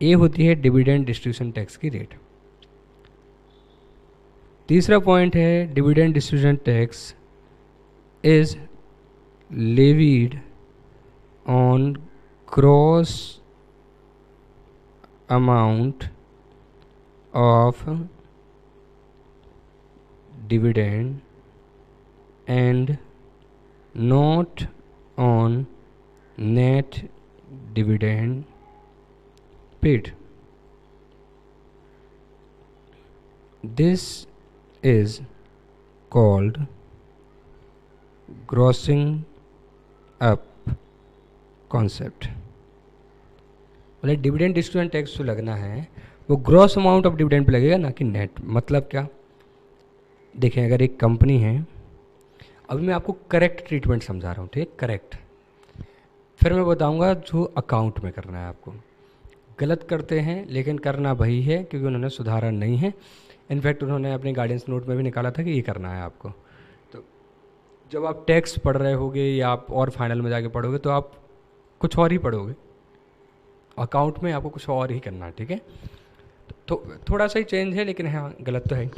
ये होती है डिविडेंड डिस्ट्रीब्यूशन टैक्स की रेट। तीसरा पॉइंट है, dividend distribution tax is levied on gross amount of dividend and not on net dividend paid. This is called grossing up concept। मतलब डिविडेंड डिस्ट्रीब्यूशन टैक्स जो लगना है वो gross amount of dividend pay लगेगा, ना कि net. मतलब क्या, देखें, अगर एक कंपनी है, अभी मैं आपको करेक्ट ट्रीटमेंट समझा रहा हूँ, ठीक, करेक्ट, फिर मैं बताऊँगा जो अकाउंट में करना है। आपको गलत करते हैं लेकिन करना वही है, क्योंकि उन्होंने सुधारा नहीं है। इनफैक्ट उन्होंने अपने गाइडेंस नोट में भी निकाला था कि ये करना है आपको। तो जब आप टैक्स पढ़ रहे होगे या आप और फाइनल में जाके पढ़ोगे तो आप कुछ और ही पढ़ोगे, अकाउंट में आपको कुछ और ही करना है, ठीक है। तो थोड़ा सा ही चेंज है, लेकिन हाँ गलत तो है।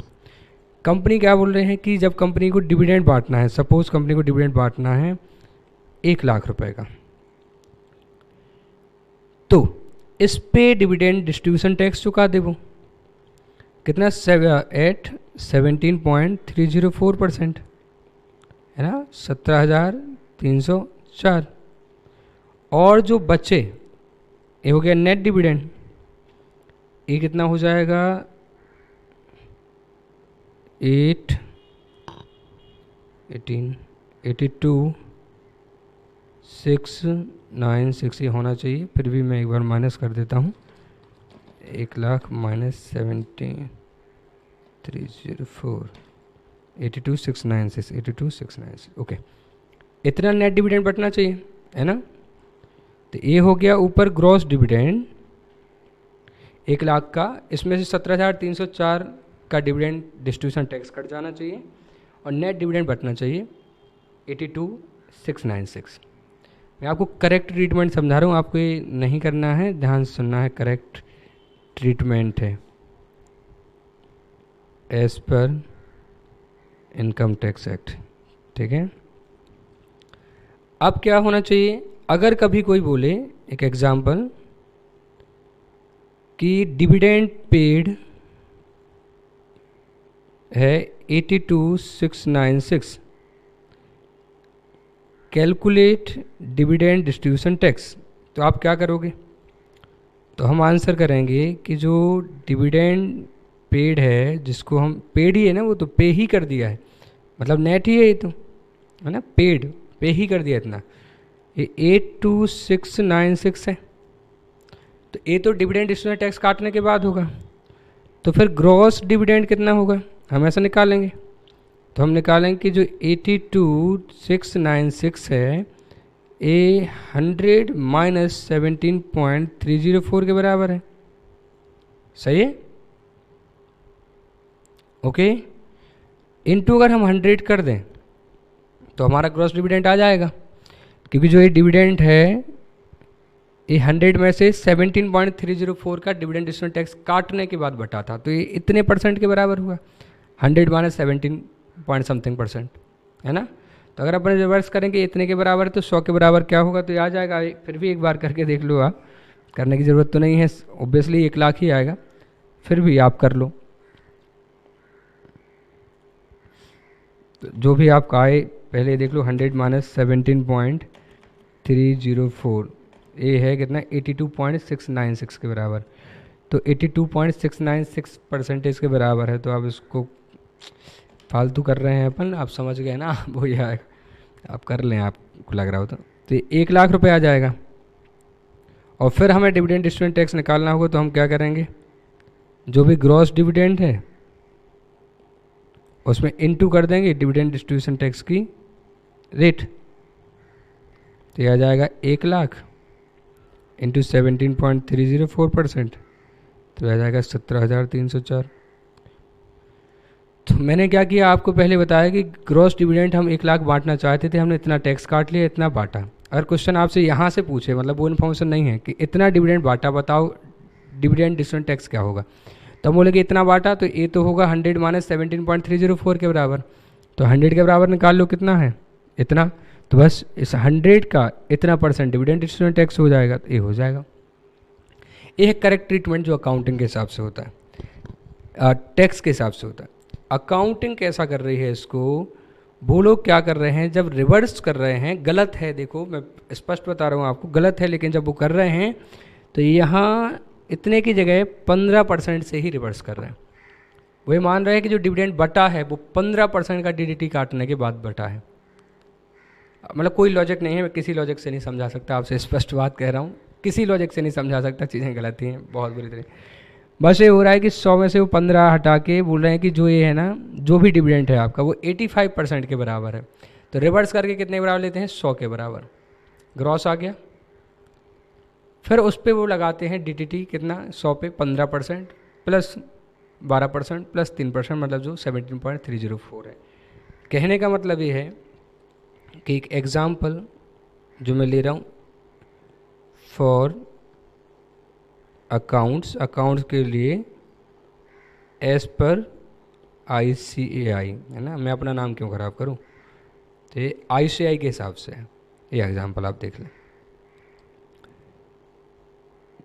कंपनी क्या बोल रहे हैं कि जब कंपनी को डिविडेंड बांटना है, सपोज कंपनी को डिविडेंड बांटना है 1,00,000 रुपए का, तो इस पे डिविडेंड डिस्ट्रीब्यूशन टैक्स चुका दे वो कितना 17.304% है ना, 17,304। और जो बचे ये हो गया नेट डिविडेंड, ये कितना हो जाएगा 82,696 ये होना चाहिए, फिर भी मैं एक बार माइनस कर देता हूँ, 1,00,000 माइनस 17,304, 82,696, ओके, इतना नेट डिविडेंड बचना चाहिए है ना। तो ये हो गया ऊपर ग्रॉस डिविडेंड 1,00,000 का, इसमें से 17,304 का डिविडेंड डिस्ट्रीब्यूशन टैक्स कट जाना चाहिए और नेट डिविडेंड बचना चाहिए 82,696। मैं आपको करेक्ट ट्रीटमेंट समझा रहा हूँ, आपको ये नहीं करना है, ध्यान से सुनना है, करेक्ट ट्रीटमेंट है as per income tax act, ठीक है। अब क्या होना चाहिए, अगर कभी कोई बोले, एक एग्जांपल कि डिविडेंड पेड है 82,696, कैलकुलेट डिविडेंड डिस्ट्रीब्यूशन टैक्स, तो आप क्या करोगे, तो हम आंसर करेंगे कि जो डिविडेंड पेड है, जिसको हम पेड ही है ना, वो तो पे ही कर दिया है, मतलब नेट ही है ये तो, है ना, पेड पे ही कर दिया इतना, ये 82,696 है, तो ये तो डिविडेंड डिस्ट्रीब्यूशन टैक्स काटने के बाद होगा, तो फिर ग्रॉस डिविडेंड कितना होगा हम ऐसा निकालेंगे, तो हम निकालेंगे कि जो 82,696 है ये 100 माइनस 17.304 के बराबर है, सही है, ओके। इनटू अगर हम 100 कर दें तो हमारा ग्रॉस डिविडेंड आ जाएगा, क्योंकि जो ये डिविडेंड है ये 100 में से 17.304 का डिविडेंड डिस्ट्रीब्यूशन टैक्स काटने के बाद बटा था, तो ये इतने परसेंट के बराबर हुआ, 100 माइनस 17 पॉइंट समथिंग परसेंट, है ना। तो अगर अपन रिवर्स करेंगे इतने के बराबर, तो 100 के बराबर क्या होगा, तो ये आ जाएगा, फिर भी एक बार करके देख लो आप, करने की ज़रूरत तो नहीं है, ऑब्वियसली 1,00,000 ही आएगा, फिर भी आप कर लो, तो जो भी आपका आए पहले देख लो, 100 माइनस 17.304 ये है कितना 82.696 के बराबर, तो 82.696% के बराबर है, तो आप इसको फालतू कर रहे हैं अपन, आप समझ गए ना, वो ये आएगा, आप कर लें आपको लग रहा हो तो 1,00,000 रुपये आ जाएगा। और फिर हमें डिविडेंड डिस्ट्रीब्यूशन टैक्स निकालना होगा, तो हम क्या करेंगे, जो भी ग्रॉस डिविडेंड है उसमें इनटू कर देंगे डिविडेंड डिस्ट्रीब्यूशन टैक्स की रेट, तो यह आ जाएगा 1,00,000 इंटू 17.304%, तो आ जाएगा 17,304। तो मैंने क्या किया, आपको पहले बताया कि ग्रॉस डिविडेंड हम 1,00,000 बांटना चाहते थे, हमने इतना टैक्स काट लिया, इतना बांटा। अगर क्वेश्चन आपसे यहाँ से पूछे, मतलब वो इन्फॉर्मेशन नहीं है कि इतना डिविडेंड बांटा, बताओ डिविडेंड डिस्ट्रीब्यूशन टैक्स क्या होगा, तो हम बोलेंगे इतना बांटा, तो ये तो होगा 100 माइनस 17.304 के बराबर, तो 100 के बराबर निकाल लो कितना है इतना, तो बस इस 100 का इतना परसेंट डिविडेंड डिस्ट्रीब्यूशन टैक्स हो जाएगा, तो ये हो जाएगा। ये है करेक्ट ट्रीटमेंट जो अकाउंटिंग के हिसाब से होता है, टैक्स के हिसाब से होता है। अकाउंटिंग कैसा कर रही है इसको, वो लोग क्या कर रहे हैं, जब रिवर्स कर रहे हैं, गलत है, देखो मैं स्पष्ट बता रहा हूँ आपको, गलत है, लेकिन जब वो कर रहे हैं तो यहाँ इतने की जगह 15% से ही रिवर्स कर रहे हैं। वो मान रहे हैं कि जो डिविडेंड बटा है वो 15% का डीडीटी काटने के बाद बटा है, मतलब कोई लॉजिक नहीं है, मैं किसी लॉजिक से नहीं समझा सकता, आपसे स्पष्ट बात कह रहा हूँ, किसी लॉजिक से नहीं समझा सकता, चीज़ें गलत ही हैं बहुत बुरी तरह। बस ये हो रहा है कि 100 में से वो 15 हटा के बोल रहे हैं कि जो ये है ना, जो भी डिविडेंड है आपका वो 85% के बराबर है, तो रिवर्स करके कितने बराबर लेते हैं, 100 के बराबर, ग्रॉस आ गया। फिर उस पर वो लगाते हैं डीटीटी कितना, 100 पे 15% प्लस 12% प्लस 3%, मतलब जो 17.304 है। कहने का मतलब ये है कि एक एग्जाम्पल जो मैं ले रहा हूँ फॉर अकाउंट्स के लिए एज पर ICAI है ना, मैं अपना नाम क्यों ख़राब करूं। तो ये ICAI के हिसाब से है, ये एग्जांपल आप देख लें।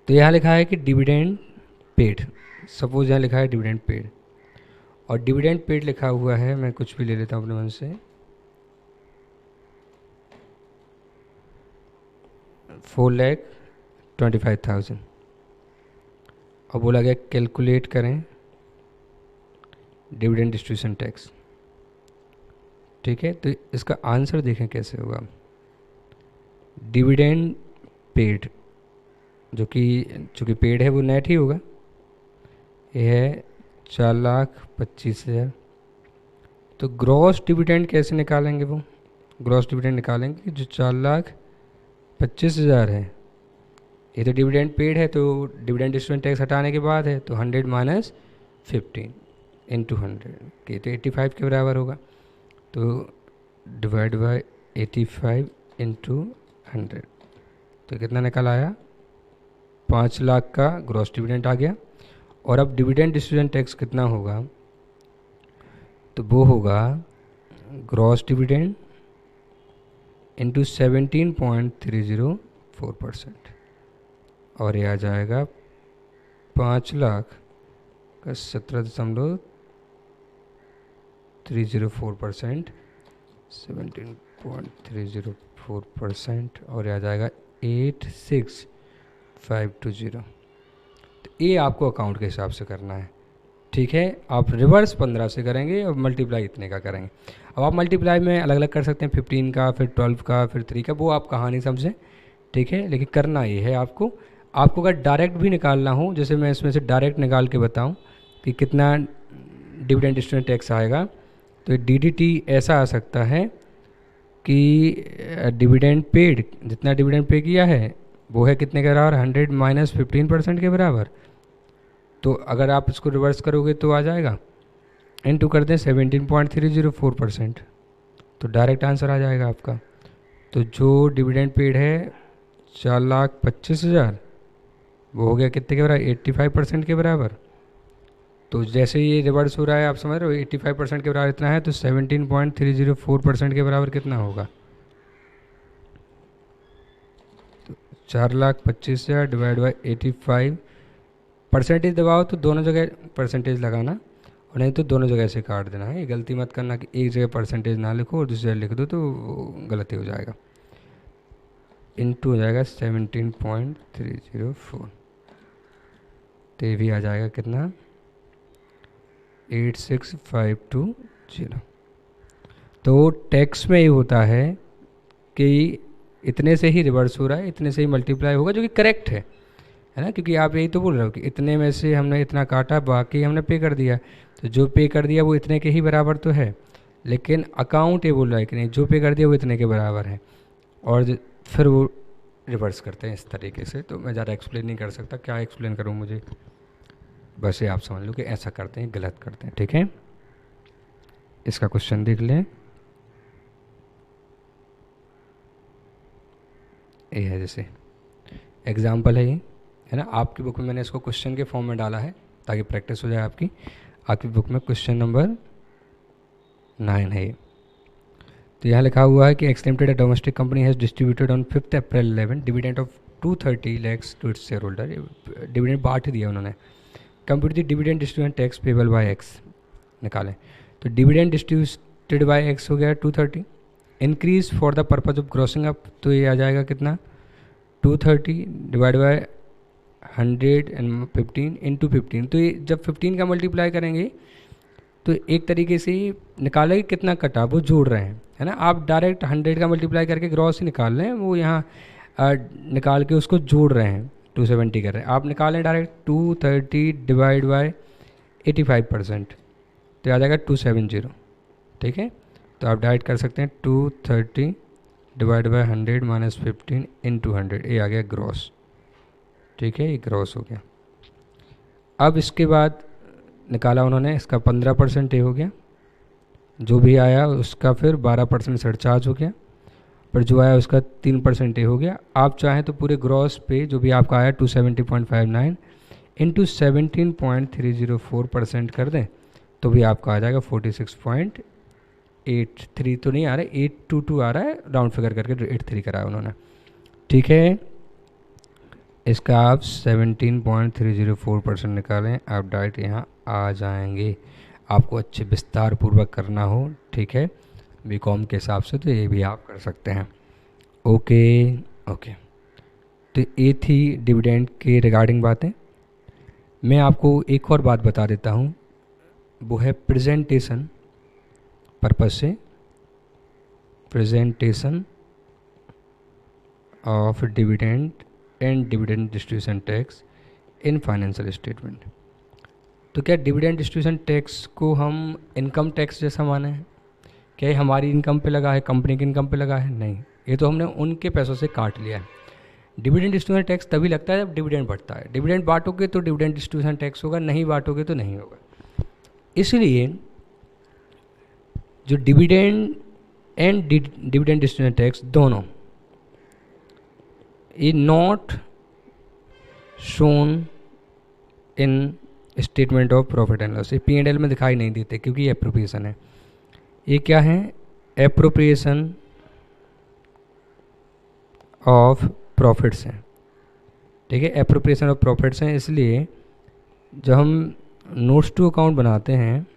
तो यहाँ लिखा है कि डिविडेंड पेड, सपोज यहाँ लिखा है डिविडेंड पेड, और डिविडेंड पेड लिखा हुआ है, मैं कुछ भी ले लेता हूँ अपने मन से, 4,25,000, और बोला गया कैलकुलेट करें डिविडेंड डिस्ट्रीब्यूशन टैक्स। ठीक है, तो इसका आंसर देखें कैसे होगा। डिविडेंड पेड जो कि पेड है वो नेट ही होगा, ये है 4,25,000। तो ग्रॉस डिविडेंड कैसे निकालेंगे, वो ग्रॉस डिविडेंड निकालेंगे कि जो 4,25,000 है, ये तो डिविडेंड पेड है, तो डिविडेंड डिस्ट्रीब्यूशन टैक्स हटाने के बाद है, तो 100 माइनस 15 इंटू 100 के तो 85 के बराबर होगा। तो डिवाइड बाय 85 इंटू 100, तो कितना निकल आया, 5 लाख का ग्रॉस डिविडेंड आ गया। और अब डिविडेंड डिस्ट्रीब्यूशन टैक्स कितना होगा, तो वो होगा ग्रॉस डिविडेंड इंटू 17.304%, और ये आ जाएगा 5 लाख का 17.304%, 17.304%, और ये आ जाएगा 86,520। तो ये आपको अकाउंट के हिसाब से करना है। ठीक है, आप रिवर्स 15 से करेंगे और मल्टीप्लाई इतने का करेंगे। अब आप मल्टीप्लाई में अलग अलग कर सकते हैं, 15 का, फिर 12 का, फिर 3 का, वो आप कहानी समझें। ठीक है, लेकिन करना ये है आपको अगर डायरेक्ट भी निकालना हो, जैसे मैं इसमें से डायरेक्ट निकाल के बताऊं कि कितना डिविडेंड डिस्ट्रीब्यूशन टैक्स आएगा, तो DDT ऐसा आ सकता है कि डिविडेंड पेड, जितना डिविडेंड पे किया है वो है कितने के बराबर, 100 माइनस 15% के बराबर। तो अगर आप इसको रिवर्स करोगे तो आ जाएगा, इनटू कर दें 17.304%, तो डायरेक्ट आंसर आ जाएगा आपका। तो जो डिविडेंड पेड है 4,25,000, वो हो गया कितने के बराबर, 85% के बराबर। तो जैसे ये रिवर्स हो रहा है, आप समझ रहे हो, 85% के बराबर इतना है, तो 17.304% के बराबर कितना होगा, तो 4,25,000 डिवाइड बाई 85, परसेंटेज दबाओ तो दोनों जगह परसेंटेज लगाना, और नहीं तो दोनों जगह से काट देना है। ये गलती मत करना कि एक जगह परसेंटेज ना लिखो और दूसरी जगह लिख दो, तो गलती हो जाएगा। इनटू हो जाएगा 17.304, तो ये भी आ जाएगा कितना, 86,520। तो टैक्स में ये होता है कि इतने से ही रिवर्स हो रहा है, इतने से ही मल्टीप्लाई होगा, जो कि करेक्ट है ना, क्योंकि आप यही तो बोल रहे हो कि इतने में से हमने इतना काटा, बाकी हमने पे कर दिया, तो जो पे कर दिया वो इतने के ही बराबर तो है, लेकिन अकाउंट ये बोल रहा है कि नहीं, जो पे कर दिया वो इतने के बराबर है, और फिर वो रिवर्स करते हैं इस तरीके से। तो मैं ज़्यादा एक्सप्लेन नहीं कर सकता, क्या एक्सप्लेन करूँ, मुझे बस ये आप समझ लो कि ऐसा करते हैं, गलत करते हैं। ठीक है, इसका क्वेश्चन देख लें, ये है, जैसे एग्जाम्पल है ये, है ना। आपकी बुक में मैंने इसको क्वेश्चन के फॉर्म में डाला है ताकि प्रैक्टिस हो जाए आपकी। आपकी बुक में क्वेश्चन नंबर 9 है ये। तो यहाँ लिखा हुआ है कि X limited domestic company has distributed on 5 April 11 dividend of 230 lakhs to its share holder. Dividend बांट दिया उन्होंने। Compute the dividend distribution tax payable by X निकालें। तो डिविडेंड डिस्ट्रीब्यूटेड बाय एक्स हो गया 230, increase for the purpose of grossing up, तो ये आ जाएगा कितना, 230 डिवाइड बाय 115 इंटू 15। तो ये जब 15 का मल्टीप्लाई करेंगे तो एक तरीके से निकालेंगे कितना कटा, वो जोड़ रहे हैं, है ना। आप डायरेक्ट 100 का मल्टीप्लाई करके ग्रॉस ही निकाल लें, वो यहाँ निकाल के उसको जोड़ रहे हैं, 270 कर रहे हैं। आप निकालें डायरेक्ट 230 डिवाइड बाय 85%, तो आ जाएगा 270। ठीक है, तो आप डायरेक्ट कर सकते हैं 230 डिवाइड बाय 100 माइनस 15 इंटू 100, ये आ गया ग्रॉस। ठीक है, ये ग्रॉस हो गया। अब इसके बाद निकाला उन्होंने, इसका 15% ये हो गया, जो भी आया उसका फिर 12% सरचार्ज हो गया, पर जो आया उसका 3% ये हो गया। आप चाहें तो पूरे ग्रॉस पे जो भी आपका आया 270.59 इंटू 17.304% कर दें, तो भी आपका आ जाएगा 46.83 तो नहीं आ रहा है, 822 आ रहा है, राउंड फिगर करके 83 करा है उन्होंने। ठीक है, इसका आप 17.304% निकालें, आप डायरेक्ट यहाँ आ जाएंगे। आपको अच्छे विस्तार पूर्वक करना हो, ठीक है, बीकॉम के हिसाब से, तो ये भी आप कर सकते हैं। ओके ओके, तो ये थी डिविडेंड के रिगार्डिंग बातें। मैं आपको एक और बात बता देता हूँ, वो है प्रेजेंटेशन पर्पस से, presentation of dividend and dividend distribution tax in financial statement. तो क्या डिविडेंड डिस्ट्रीब्यूशन टैक्स को हम इनकम टैक्स जैसा माने हैं? क्या ये हमारी इनकम पे लगा है, कंपनी की इनकम पे लगा है? नहीं, ये तो हमने उनके पैसों से काट लिया है। डिविडेंड डिस्ट्रीब्यूशन टैक्स तभी लगता है जब डिविडेंड बढ़ता है। डिविडेंड बांटोगे तो डिविडेंड डिस्ट्रीब्यूशन टैक्स होगा, नहीं बांटोगे तो नहीं होगा। इसलिए जो dividend and dividend distribution tax दोनों ये not shown in statement of profit and loss, ये P&L में दिखाई नहीं देते क्योंकि ये एप्रोप्रिएशन है। ये क्या है? एप्रोप्रिएशन ऑफ प्रॉफिट्स हैं, ठीक है, एप्रोप्रिएशन ऑफ प्रॉफिट्स हैं। इसलिए जब हम नोट्स टू अकाउंट बनाते हैं,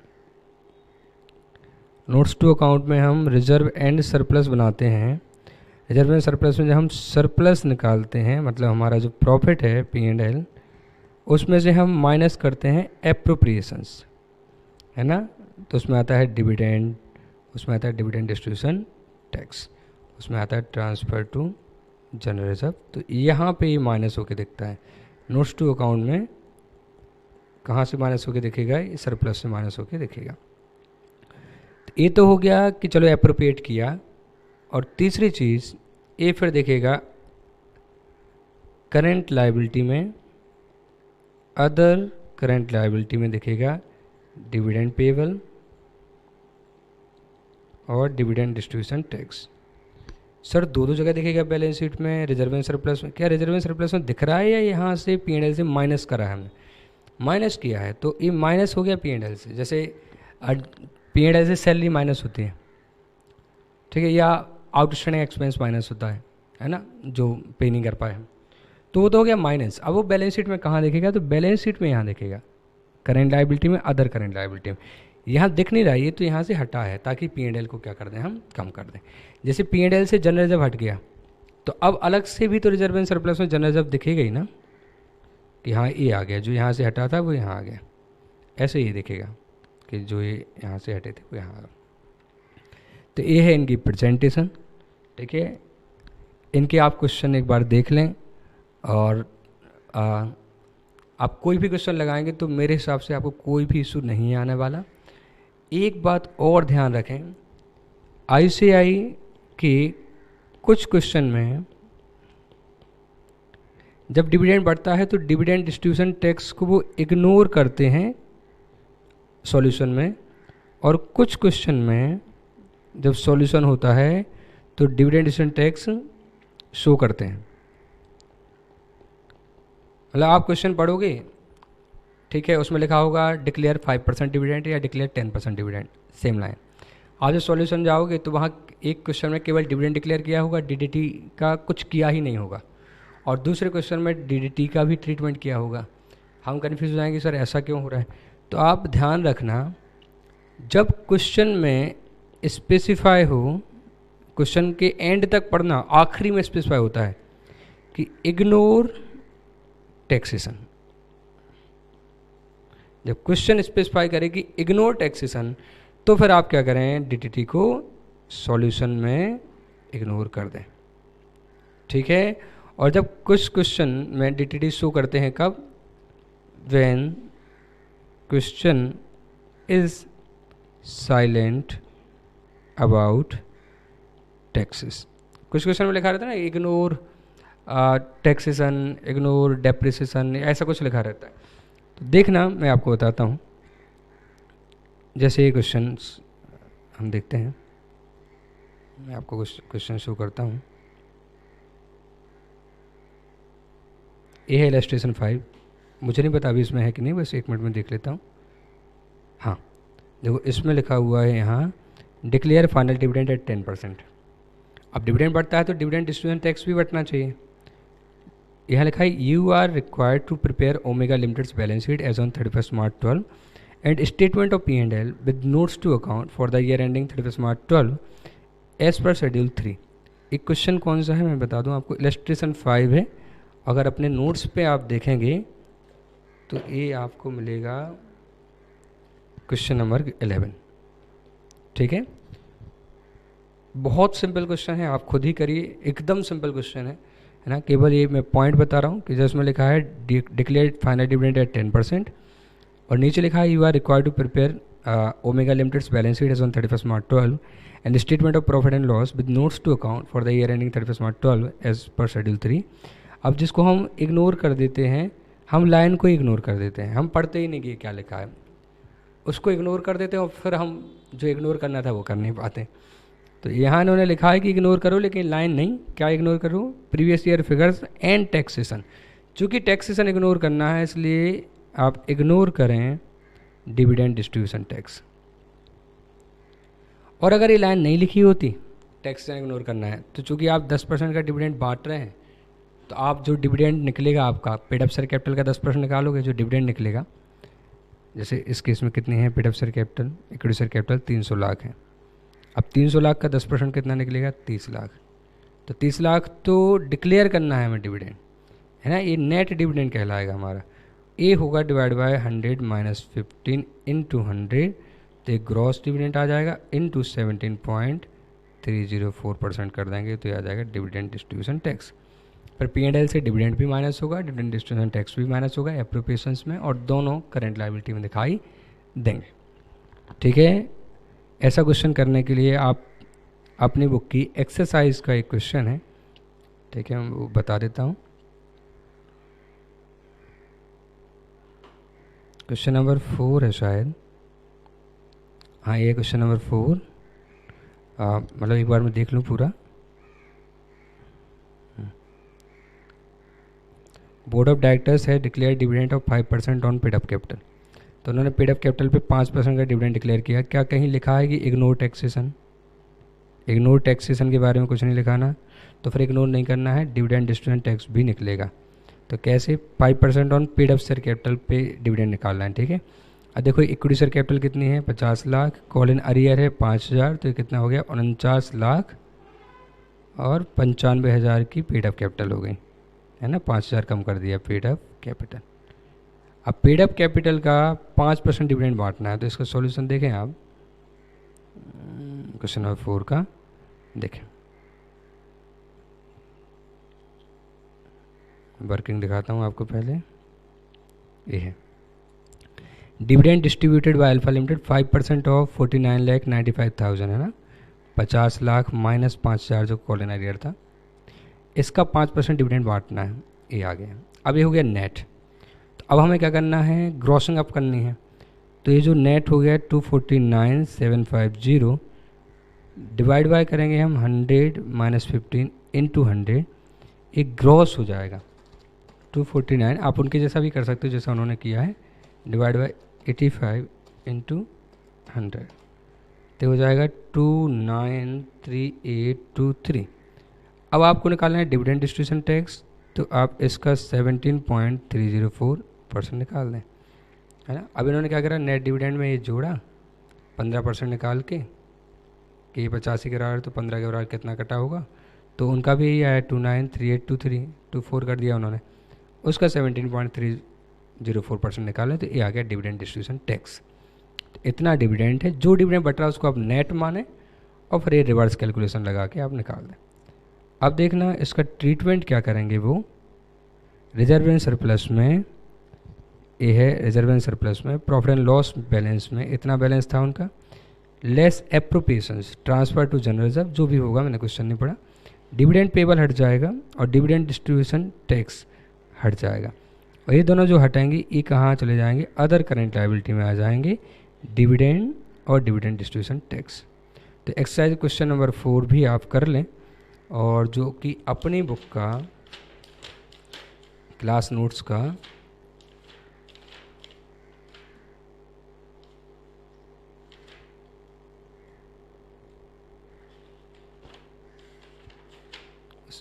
नोट्स टू अकाउंट में हम रिजर्व एंड सरप्लस बनाते हैं। रिजर्व एंड सरप्लस में जब हम सरप्लस निकालते हैं, मतलब हमारा जो प्रॉफिट है P&L, उसमें से हम माइनस करते हैं एप्रोप्रिएशंस, है ना। तो उसमें आता है डिविडेंड, उसमें आता है डिविडेंड डिस्ट्रीब्यूशन टैक्स, उसमें आता है ट्रांसफ़र टू जनरल रिजर्व। तो यहाँ पे ये माइनस होके दिखता है। नोट्स टू अकाउंट में कहाँ से माइनस होके दिखेगा? ये सरप्लस से माइनस होके दिखेगा। तो ये तो हो गया कि चलो एप्रोप्रिएट किया। और तीसरी चीज़ ये फिर देखेगा करेंट लायबिलिटी में, अदर करेंट लायबिलिटी में दिखेगा डिविडेंड पेबल और डिविडेंड डिस्ट्रीब्यूशन टैक्स। सर दो जगह दिखेगा बैलेंस शीट में, रिजर्व एंड सरप्लस में। क्या रिजर्व एंड सरप्लस में दिख रहा है या यहाँ से P&L से माइनस करा है हमने? माइनस किया है, तो ये माइनस हो गया P&L से। जैसे P&L से सैलरी माइनस होती है, ठीक है, या आउटस्टैंडिंग एक्सपेंस माइनस होता है ना, जो पे नहीं कर पाए हम, तो वो तो हो गया माइनस। अब वो बैलेंस शीट में कहाँ दिखेगा? तो बैलेंस शीट में यहाँ दिखेगा, करेंट लायबिलिटी में, अदर करेंट लायबिलिटी में। यहाँ दिख नहीं रहा है, ये तो यहाँ से हटा है ताकि P&L को क्या कर दें, हम कम कर दें। जैसे P&L से जनरल रिजर्व हट गया, तो अब अलग से भी तो रिजर्व एंड सरप्लस में जनरल रिजर्व दिखेगा ही ना, कि हाँ ये आ गया, जो यहाँ से हटा था वो यहाँ आ गया। ऐसे ही दिखेगा कि जो ये यहाँ से हटे थे वो यहाँ आ गया। तो ये है इनकी प्रेजेंटेशन, ठीक है। इनके आप क्वेश्चन एक बार देख लें, और आप कोई भी क्वेश्चन लगाएंगे तो मेरे हिसाब से आपको कोई भी इशू नहीं आने वाला। एक बात और ध्यान रखें, ICAI के कुछ क्वेश्चन में जब डिविडेंड बढ़ता है तो डिविडेंड डिस्ट्रीब्यूशन टैक्स को वो इग्नोर करते हैं सॉल्यूशन में, और कुछ क्वेश्चन में जब सॉल्यूशन होता है तो डिविडेंड डिस्ट्रीब्यूशन टैक्स शो करते हैं। मतलब आप क्वेश्चन पढ़ोगे, ठीक है, उसमें लिखा होगा डिक्लेयर 5% डिविडेंड या डिक्लेयर 10% डिविडेंड, सेम लाइन। आप जब सॉल्यूशन जाओगे तो वहाँ एक क्वेश्चन में केवल डिविडेंड डिक्लेयर किया होगा, DDT का कुछ किया ही नहीं होगा, और दूसरे क्वेश्चन में DDT का भी ट्रीटमेंट किया होगा। हम कन्फ्यूज हो जाएंगे, सर ऐसा क्यों हो रहा है? तो आप ध्यान रखना, जब क्वेश्चन में स्पेसिफाई हो, क्वेश्चन के एंड तक पढ़ना, आखिरी में स्पेसिफाई होता है कि इग्नोर टैक्सेशन। जब क्वेश्चन स्पेसिफाई करे कि इग्नोर टैक्सेशन, तो फिर आप क्या करें, DDT को सॉल्यूशन में इग्नोर कर दें, ठीक है। और जब कुछ क्वेश्चन में DDT शो करते हैं कब? When question is silent about taxes. कुछ क्वेश्चन में लिखा रहता है ना, इग्नोर टैक्सेशन, इग्नोर डेप्रिसिएशन, ऐसा कुछ लिखा रहता है। तो देखना, मैं आपको बताता हूँ। जैसे ये क्वेश्चन हम देखते हैं, मैं आपको क्वेश्चन शो करता हूँ। ये है इलस्ट्रेशन 5, मुझे नहीं पता अभी इसमें है कि नहीं, बस एक मिनट में देख लेता हूँ। हाँ, देखो इसमें लिखा हुआ है यहाँ डिक्लेयर फाइनल डिविडेंड एट 10%। अब डिविडेंड बढ़ता है तो डिविडेंड डिस्ट्रीब्यूशन टैक्स भी बढ़ना चाहिए। यहाँ लिखा है you are required to prepare Omega limited's balance sheet as on 31 March 12 and statement of P&L with notes to account for the year ending 31 March 12 as per schedule 3। एक question कौन सा है मैं बता दूं आपको, इलस्ट्रेशन 5 है। अगर अपने नोट्स पे आप देखेंगे तो ये आपको मिलेगा क्वेश्चन नंबर 11। ठीक है, बहुत सिंपल क्वेश्चन है, आप खुद ही करिए, एकदम सिंपल क्वेश्चन है ना। केवल ये मैं पॉइंट बता रहा हूँ कि जिसमें लिखा है डिक्लेयर फाइनल डिविडेंड एट 10% और नीचे लिखा है you are required to prepare Omega limited's balance sheet as on 31 March 12 and statement of profit and loss with notes to account for the year ending 31 March 12 as per schedule 3। अब जिसको हम ignore कर देते हैं, हम line को ignore कर देते हैं, हम पढ़ते ही नहीं कि क्या लिखा है, उसको इग्नोर कर देते हैं और फिर हम जो इग्नोर करना था वो कर नहीं पाते। तो यहाँ इन्होंने लिखा है कि इग्नोर करो, लेकिन लाइन नहीं, क्या इग्नोर करो, previous year figures and taxation. चूँकि टैक्सेशन इग्नोर करना है इसलिए आप इग्नोर करें डिविडेंड डिस्ट्रीब्यूशन टैक्स। और अगर ये लाइन नहीं लिखी होती टैक्सेशन इग्नोर करना है तो चूँकि आप 10% का डिविडेंड बांट रहे हैं तो आप जो डिविडेंड निकलेगा आपका पेड अप शेयर कैपिटल का 10% निकालोगे, जो डिविडेंड निकलेगा, जैसे इस केस में कितनी है paid up share capital, equity share capital 300 lakh है। अब 300 लाख का 10% कितना निकलेगा, 30 लाख। तो 30 लाख तो डिक्लेयर करना है हमें डिविडेंड, है ना, ये नेट डिविडेंड कहलाएगा हमारा। ए होगा डिवाइड बाय 100 माइनस 15 इंटू 100, तो एक ग्रॉस डिविडेंड आ जाएगा इंटू 17.304% कर देंगे तो ये आ जाएगा डिविडेंड डिस्ट्रीब्यूशन टैक्स। पर P&L से डिविडेंड भी माइनस होगा, डिविडेंड डिस्ट्रीब्यूशन टैक्स भी माइनस होगा एप्रोप्रिएशंस में, और दोनों करंट लायबिलिटी में दिखाई देंगे। ठीक है, ऐसा क्वेश्चन करने के लिए आप अपनी बुक की एक्सरसाइज का एक क्वेश्चन है, ठीक है, मैं वो बता देता हूँ। क्वेश्चन नंबर 4 है शायद, हाँ ये क्वेश्चन नंबर 4, मतलब एक बार मैं देख लूँ पूरा। बोर्ड ऑफ डायरेक्टर्स है declare dividend of 5% on paid up capital. तो उन्होंने पेड अप कैपिटल पे 5% का डिविडेंड डिक्लेयर किया। क्या कहीं लिखा है कि इग्नोर टैक्सेशन? इग्नोर टैक्सेशन के बारे में कुछ नहीं लिखा ना, तो फिर इग्नोर नहीं करना है, डिविडेंड डिस्ट्रीब्यूशन टैक्स भी निकलेगा। तो कैसे, 5% on paid up share capital पे डिविडेंड निकालना है। ठीक है, अब देखो इक्विटी शेयर कैपिटल कितनी है, 50 लाख, कॉल इन अरियर है 5000, तो ये कितना हो गया 49 लाख और 95,000 की पेड अप कैपिटल हो गई, है ना, 5000 कम कर दिया पेड अप कैपिटल। अब पेड अप कैपिटल का 5% डिविडेंड बांटना है, तो इसका सॉल्यूशन देखें आप, क्वेश्चन नंबर 4 का देखें, वर्किंग दिखाता हूँ आपको पहले। ये है dividend distributed by alpha limited 5% of 49,95,000 है ना, 50 लाख माइनस 5000 जो कॉल इन अरियर था, इसका 5% डिविडेंड बांटना है, ये आ गया। अब ये हो गया नेट। तो अब हमें क्या करना है, ग्रॉसिंग अप करनी है। तो ये जो नेट हो गया 249,750 डिवाइड बाय करेंगे हम 100 माइनस 15 इंटू 100, एक ग्रॉस हो जाएगा 249। आप उनके जैसा भी कर सकते हो जैसा उन्होंने किया है, डिवाइड बाय 85 इंटू 100, तो हो जाएगा 293823। अब आपको निकालना है डिविडेंड डिस्ट्रीब्यूशन टैक्स, तो आप इसका 17.304% निकाल दें, है ना। अब इन्होंने क्या करा, नेट डिविडेंड में ये जोड़ा 15% निकाल के, कि ये 85 के बराबर तो 15 के बराबर कितना कटा होगा, तो उनका भी यही आया 293823, 24 कर दिया उन्होंने, उसका 17.304% निकालें, तो ये आ गया डिविडेंड डिस्ट्रीब्यूशन टैक्स। तो इतना डिविडेंड है, जो डिविडेंड बट रहा है उसको आप नेट माने और फिर ये रिवर्स कैलकुलेशन लगा के आप निकाल दें। अब देखना इसका ट्रीटमेंट क्या करेंगे, वो रिजर्व एंड सरप्लस में, ये है रिजर्व एंड सरप्लस में, प्रॉफिट एंड लॉस बैलेंस में इतना बैलेंस था उनका, less appropriations transfer to general reserve, जो भी होगा मैंने क्वेश्चन नहीं पढ़ा, डिविडेंड पेबल हट जाएगा और डिविडेंड डिस्ट्रीब्यूशन टैक्स हट जाएगा, और ये दोनों जो हटाएंगे ये कहाँ चले जाएंगे, अदर करेंट लायबिलिटी में आ जाएंगे, डिविडेंड और डिविडेंड डिस्ट्रीब्यूशन टैक्स। तो एक्सरसाइज क्वेश्चन नंबर 4 भी आप कर लें, और जो कि अपनी बुक का क्लास नोट्स का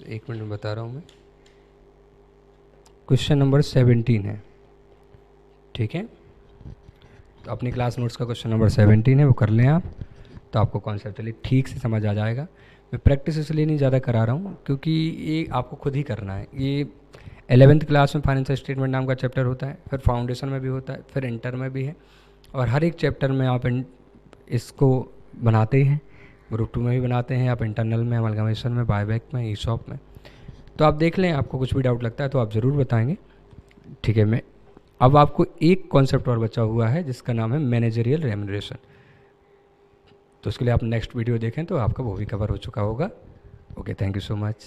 एक मिनट में बता रहा हूँ मैं। क्वेश्चन नंबर 17 है, ठीक है। तो अपनी क्लास नोट्स का क्वेश्चन नंबर 17 है, वो कर लें आप, तो आपको कॉन्सेप्चुअली ठीक से समझ आ जाएगा। मैं प्रैक्टिस इसलिए नहीं ज़्यादा करा रहा हूँ क्योंकि ये आपको खुद ही करना है। ये 11th क्लास में फाइनेंशियल स्टेटमेंट नाम का चैप्टर होता है, फिर फाउंडेशन में भी होता है, फिर इंटर में भी है, और हर एक चैप्टर में आप इसको बनाते ही हैं। ग्रुप 2 में भी बनाते हैं आप, इंटरनल में, अमलगमेशन में, बायबैक में, ईसॉप में। तो आप देख लें, आपको कुछ भी डाउट लगता है तो आप ज़रूर बताएंगे, ठीक है। मैं अब आपको एक कॉन्सेप्ट और बचा हुआ है जिसका नाम है मैनेजरियल रेम्यूनरेशन, तो उसके लिए आप नेक्स्ट वीडियो देखें तो आपका वो भी कवर हो चुका होगा। Okay, thank you so much.